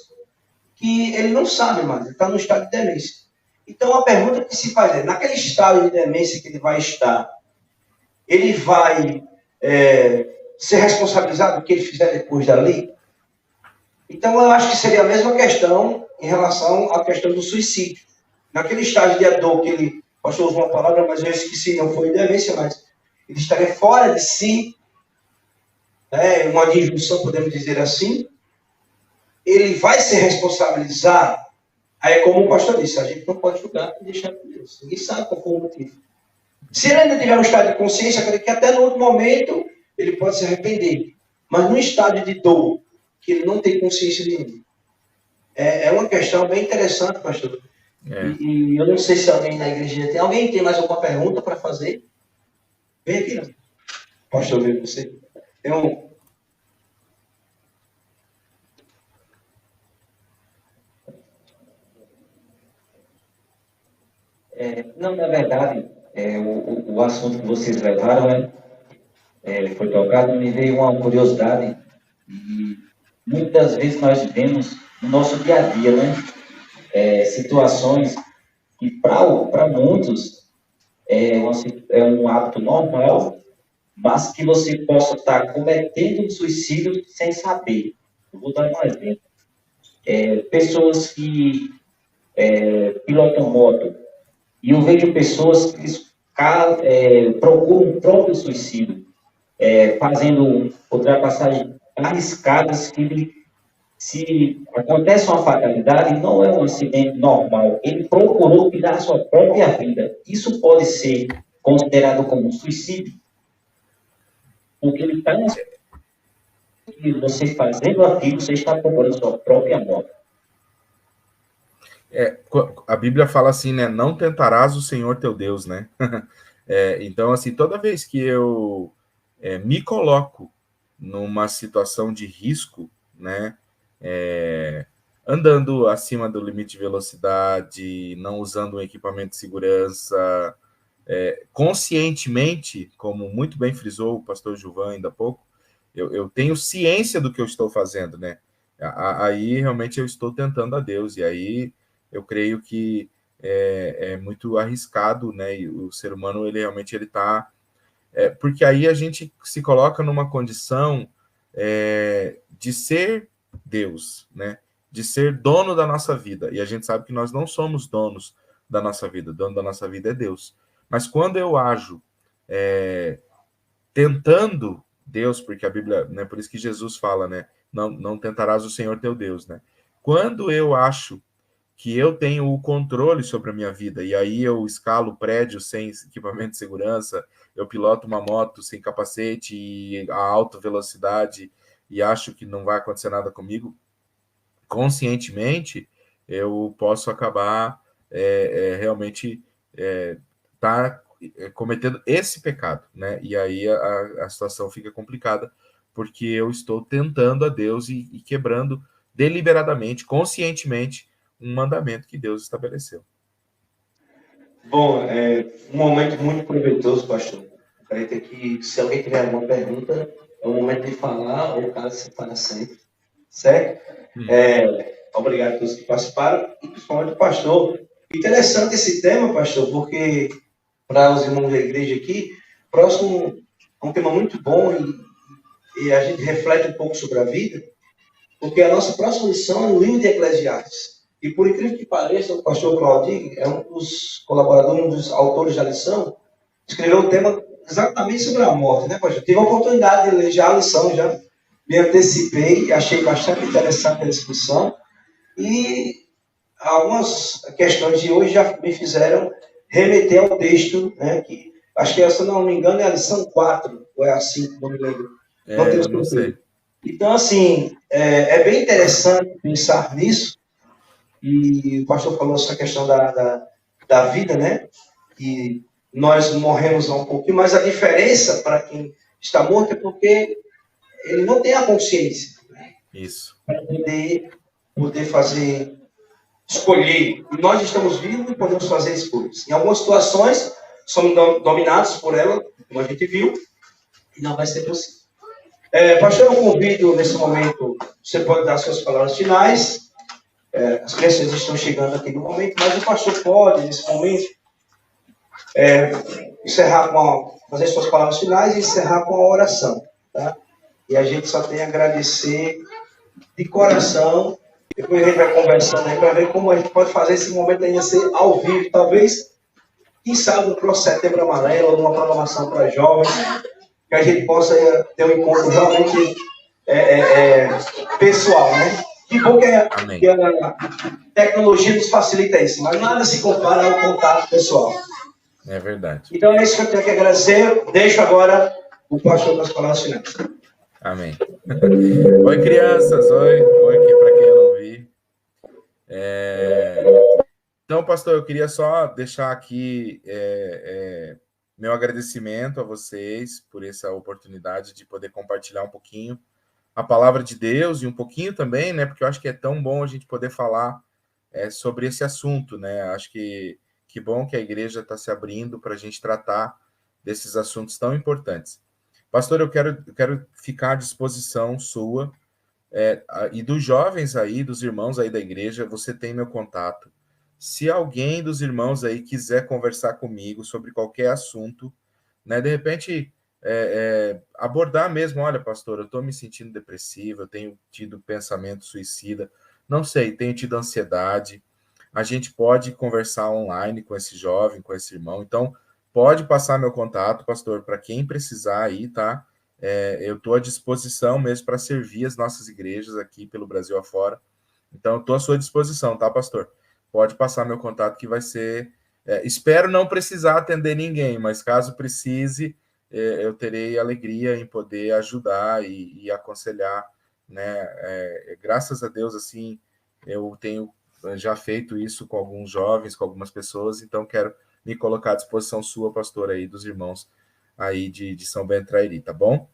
que ele não sabe mais, ele está no estado de demência. Então, a pergunta que se faz é, naquele estado de demência que ele vai estar, ele vai ser responsabilizado do que ele fizer depois dali? Então, eu acho que seria a mesma questão em relação à questão do suicídio. Naquele estágio de dor que ele, o pastor usou uma palavra, mas eu esqueci, não foi demência, mas ele estaria fora de si, uma disjunção, podemos dizer assim, ele vai ser responsabilizado. Aí, como o pastor disse, a gente não pode julgar e deixar com Deus. Ninguém sabe qual foi o motivo. Se ele ainda tiver um estado de consciência, acredito que até no outro momento ele pode se arrepender. Mas no estádio de dor, que ele não tem consciência nenhuma. É uma questão bem interessante, pastor. E eu não sei se alguém na igreja tem. Alguém tem mais alguma pergunta para fazer? Vem aqui, não. Pastor, vem você. Tem um... Não, na verdade, o assunto que vocês levaram foi tocado, me veio uma curiosidade. E muitas vezes nós vivemos no nosso dia a dia, né? Situações que para muitos é um hábito normal, mas que você possa estar cometendo um suicídio sem saber. Eu vou dar um exemplo. Pessoas que pilotam moto, e eu vejo pessoas que procuram o próprio suicídio, fazendo ultrapassagens arriscadas que, se acontece uma fatalidade, não é um acidente normal. Ele procurou tirar a sua própria vida. Isso pode ser considerado como um suicídio, porque ele está... E você fazendo aquilo, você está procurando a sua própria morte. A Bíblia fala assim, né? Não tentarás o Senhor teu Deus, né? Então, assim, toda vez que eu me coloco numa situação de risco, né? Andando acima do limite de velocidade, não usando um equipamento de segurança, conscientemente, como muito bem frisou o pastor Gilvan ainda há pouco, eu tenho ciência do que eu estou fazendo, né? Aí realmente eu estou tentando a Deus, e aí eu creio que é muito arriscado, né? E o ser humano, ele realmente está... porque aí a gente se coloca numa condição de ser Deus, né? De ser dono da nossa vida. E a gente sabe que nós não somos donos da nossa vida. O dono da nossa vida é Deus. Mas quando eu ajo tentando Deus, porque a Bíblia, né? Por isso que Jesus fala, né? Não tentarás o Senhor teu Deus, né? Quando eu acho que eu tenho o controle sobre a minha vida, e aí eu escalo prédio sem equipamento de segurança, eu piloto uma moto sem capacete e a alta velocidade, e acho que não vai acontecer nada comigo, conscientemente, eu posso acabar realmente cometendo esse pecado, né? E aí a situação fica complicada, porque eu estou tentando a Deus e quebrando deliberadamente, conscientemente, um mandamento que Deus estabeleceu. Bom, um momento muito proveitoso, pastor. Acredito que, se alguém tiver alguma pergunta, é o momento de falar, ou caso se para sempre. Certo? Obrigado a todos que participaram, e principalmente o pastor. Interessante esse tema, pastor, porque, para os irmãos da igreja aqui, próximo é um tema muito bom, e a gente reflete um pouco sobre a vida, porque a nossa próxima lição é no livro de Eclesiastes. E por incrível que pareça, o pastor Claudio é um dos colaboradores, um dos autores da lição, escreveu um tema exatamente sobre a morte, né, pastor? Tive a oportunidade de ler já a lição, já me antecipei, achei bastante interessante a discussão, e algumas questões de hoje já me fizeram remeter ao texto, né, que Acho que, se eu não me engano, é a lição 4, ou é a 5, não me lembro. Não tenho Eu não sei. Então, assim, é bem interessante pensar nisso. E o pastor falou essa questão da vida, né? E nós morremos um pouquinho, mas a diferença para quem está morto é porque ele não tem a consciência. Isso. Para poder fazer, escolher. E nós estamos vivos e podemos fazer escolhas. Em algumas situações, somos dominados por ela, como a gente viu, e não vai ser possível. Pastor, eu convido nesse momento, você pode dar suas palavras finais. As crianças estão chegando aqui no momento, mas o pastor pode, nesse momento, encerrar fazer suas palavras finais e encerrar com a oração. Tá? E a gente só tem a agradecer de coração. Depois a gente vai conversando aí para ver como a gente pode fazer esse momento ainda ser ao vivo. Talvez, quem sabe, no próximo Setembro Amarelo, ou numa programação para jovens, que a gente possa ter um encontro realmente pessoal, né? Que bom que a tecnologia nos facilita isso, mas nada se compara ao contato pessoal. É verdade. Então é isso que eu tenho que agradecer. Deixo agora o pastor das palavras finais. Amém. Oi, crianças. Oi, aqui para quem eu não vi. Então, pastor, eu queria só deixar aqui meu agradecimento a vocês por essa oportunidade de poder compartilhar um pouquinho a palavra de Deus e um pouquinho também, né? Porque eu acho que é tão bom a gente poder falar sobre esse assunto, né? Acho que bom que a igreja está se abrindo para a gente tratar desses assuntos tão importantes. Pastor, eu quero ficar à disposição sua e dos jovens aí, dos irmãos aí da igreja, você tem meu contato. Se alguém dos irmãos aí quiser conversar comigo sobre qualquer assunto, né? De repente, abordar mesmo, olha, pastor, eu estou me sentindo depressivo, eu tenho tido pensamento suicida, não sei, tenho tido ansiedade. A gente pode conversar online com esse jovem, com esse irmão. Então, pode passar meu contato, pastor, para quem precisar aí, tá? Eu estou à disposição mesmo para servir as nossas igrejas aqui pelo Brasil afora. Então, estou à sua disposição, tá, pastor? Pode passar meu contato que vai ser... espero não precisar atender ninguém, mas caso precise, eu terei alegria em poder ajudar e aconselhar, né? Graças a Deus, assim, eu tenho já feito isso com alguns jovens, com algumas pessoas, então quero me colocar à disposição sua, pastor, aí, dos irmãos aí de São Bento Trairi, tá bom?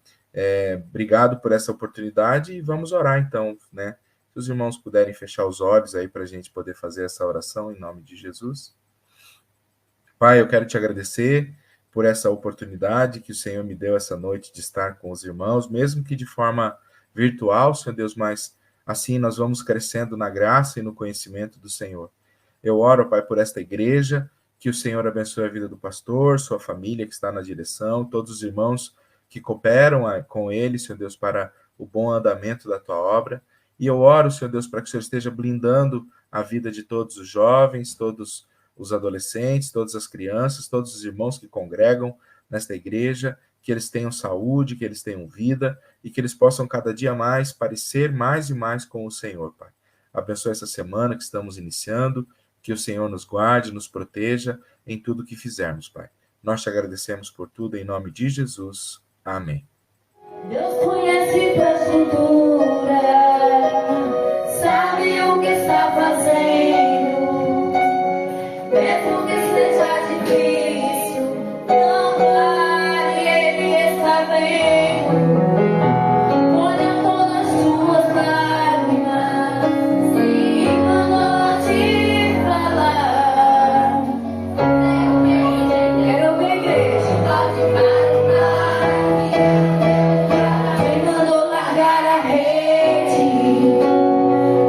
Obrigado por essa oportunidade e vamos orar, então, né? Se os irmãos puderem fechar os olhos aí para a gente poder fazer essa oração em nome de Jesus. Pai, eu quero te agradecer por essa oportunidade que o Senhor me deu essa noite de estar com os irmãos, mesmo que de forma virtual, Senhor Deus, mas assim nós vamos crescendo na graça e no conhecimento do Senhor. Eu oro, Pai, por esta igreja, que o Senhor abençoe a vida do pastor, sua família que está na direção, todos os irmãos que cooperam com ele, Senhor Deus, para o bom andamento da tua obra. E eu oro, Senhor Deus, para que o Senhor esteja blindando a vida de todos os jovens, todos os adolescentes, todas as crianças, todos os irmãos que congregam nesta igreja, que eles tenham saúde, que eles tenham vida e que eles possam cada dia mais parecer mais e mais com o Senhor, Pai. Abençoe essa semana que estamos iniciando, que o Senhor nos guarde, nos proteja em tudo que fizermos, Pai. Nós te agradecemos por tudo, em nome de Jesus. Amém. Deus conhece tua cintura, sabe o que está fazendo, mesmo que seja difícil, não pare, Ele está vendo. Olha todas as tuas lágrimas e mandou te falar. Quero ver igreja, pode parar. Quem mandou largar a rede?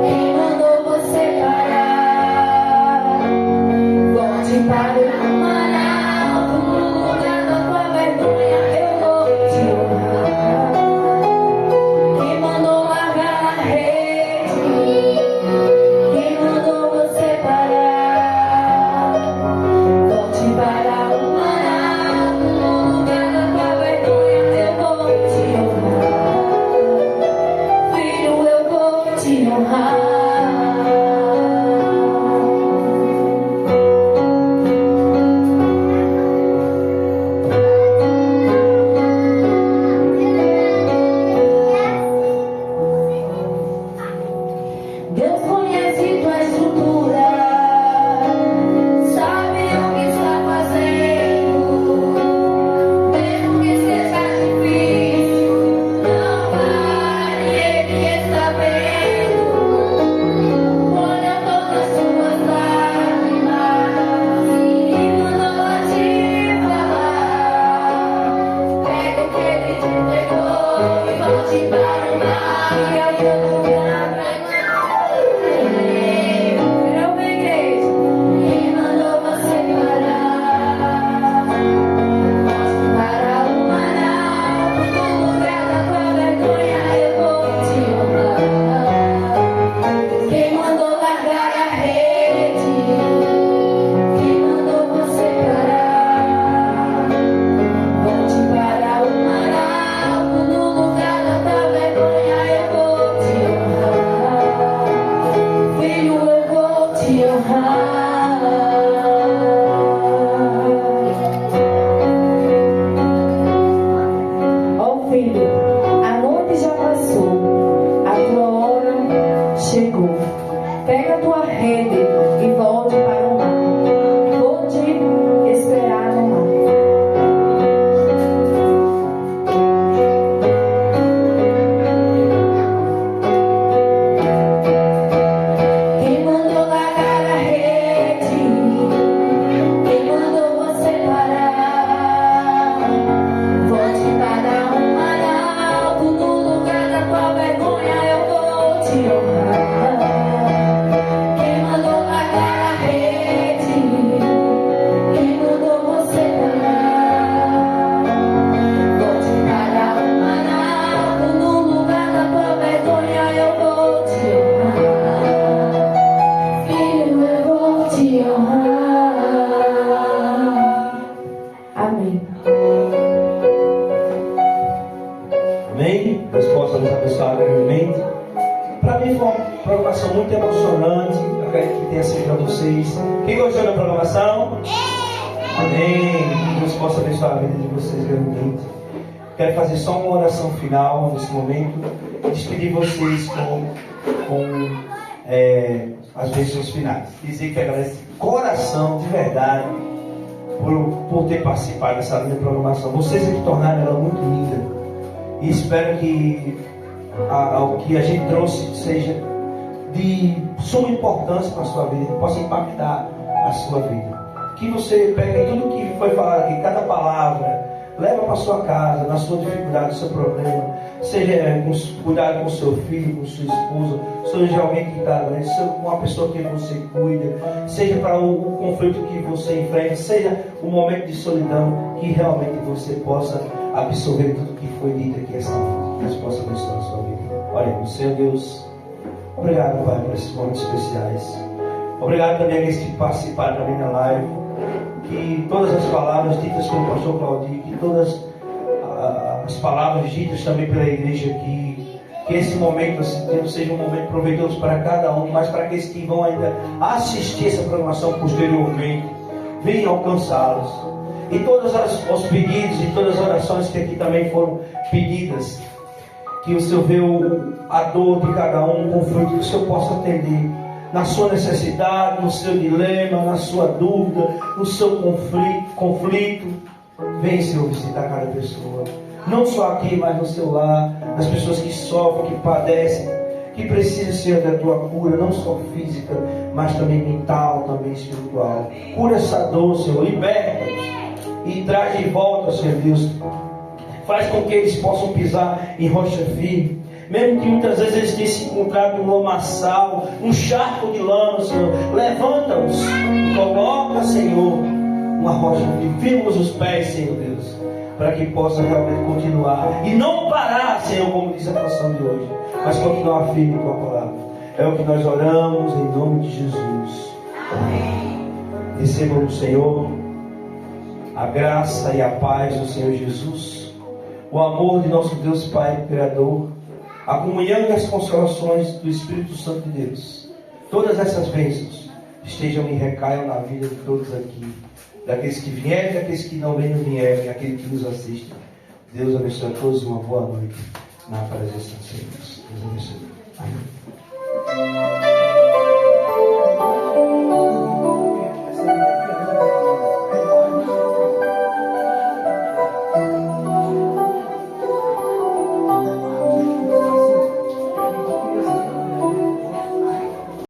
Quem mandou você parar? Ó filho, a noite já passou, a tua hora chegou. Pega a tua rede e volte para o mar. Vou te esperar no mar. Quem mandou largar a rede? Quem mandou você parar? Volte para o mar alto, no lugar da tua vergonha eu vou te honrar. Quem mandou largar a rede? Quem mandou você parar? Volte para o mar alto, no lugar da tua vergonha eu vou te honrar. Filho, eu vou te honrar. Amém. Amém? Deus possa nos abençoar grandemente. Para mim foi uma programação muito emocionante. Eu acredito que tenha sido para vocês. Quem gostou da programação? Amém. Que Deus possa abençoar a vida de vocês grandemente. Quero fazer só uma oração final nesse momento. Despedir vocês com as bênçãos finais. Dizer que agradeço de coração, de verdade, por ter participado dessa linda programação. Vocês é que tornaram ela muito linda. E espero que o que a gente trouxe seja de suma importância para a sua vida, que possa impactar a sua vida. Que você pegue tudo que foi falado aqui, cada palavra, leva para a sua casa, na sua dificuldade, no seu problema, seja cuidado com o seu filho, com sua esposa, seja alguém que está doente, seja uma pessoa que você cuida, seja para o conflito que você enfrenta, seja um momento de solidão, que realmente você possa absorver tudo que foi dito aqui essa noite, que Deus possa abençoar a sua vida. Olha, Senhor Deus, obrigado, Pai, por esses momentos especiais. Obrigado também a aqueles que participaram também na live. Que todas as palavras ditas pelo pastor Claudio, que todas as palavras ditas também pela igreja aqui, que esse momento seja um momento proveitoso para cada um, mas para aqueles que vão ainda assistir essa programação posteriormente, venham alcançá-los. E todos os pedidos e todas as orações que aqui também foram pedidas, que o Senhor vê a dor de cada um, o conflito, que o Senhor possa atender na sua necessidade, no seu dilema, na sua dúvida, no seu conflito. Vem, Senhor, visitar cada pessoa. Não só aqui, mas no seu lar, nas pessoas que sofrem, que padecem, que precisam, Senhor, da tua cura, não só física, mas também mental, também espiritual. Cura essa dor, Senhor, liberta-os e traz de volta, Senhor Deus. Faz com que eles possam pisar em rocha firme. Mesmo que muitas vezes eles tenham se encontrado num lomaçal, num charco de lama, Senhor, levanta-os, coloca, Senhor, uma rocha firme, firma-os os pés, Senhor Deus, para que possa realmente continuar e não parar, Senhor, como diz a canção de hoje, mas continuar firme com a palavra. É o que nós oramos em nome de Jesus. Amém. Recebam do Senhor a graça e a paz do Senhor Jesus, o amor de nosso Deus Pai Criador, a comunhão e as consolações do Espírito Santo de Deus. Todas essas bênçãos estejam e recaiam na vida de todos aqui, daqueles que vierem, daqueles que não vierem, daqueles que nos assistem. Deus abençoe a todos, uma boa noite na presença do Senhor. Deus abençoe. Amém.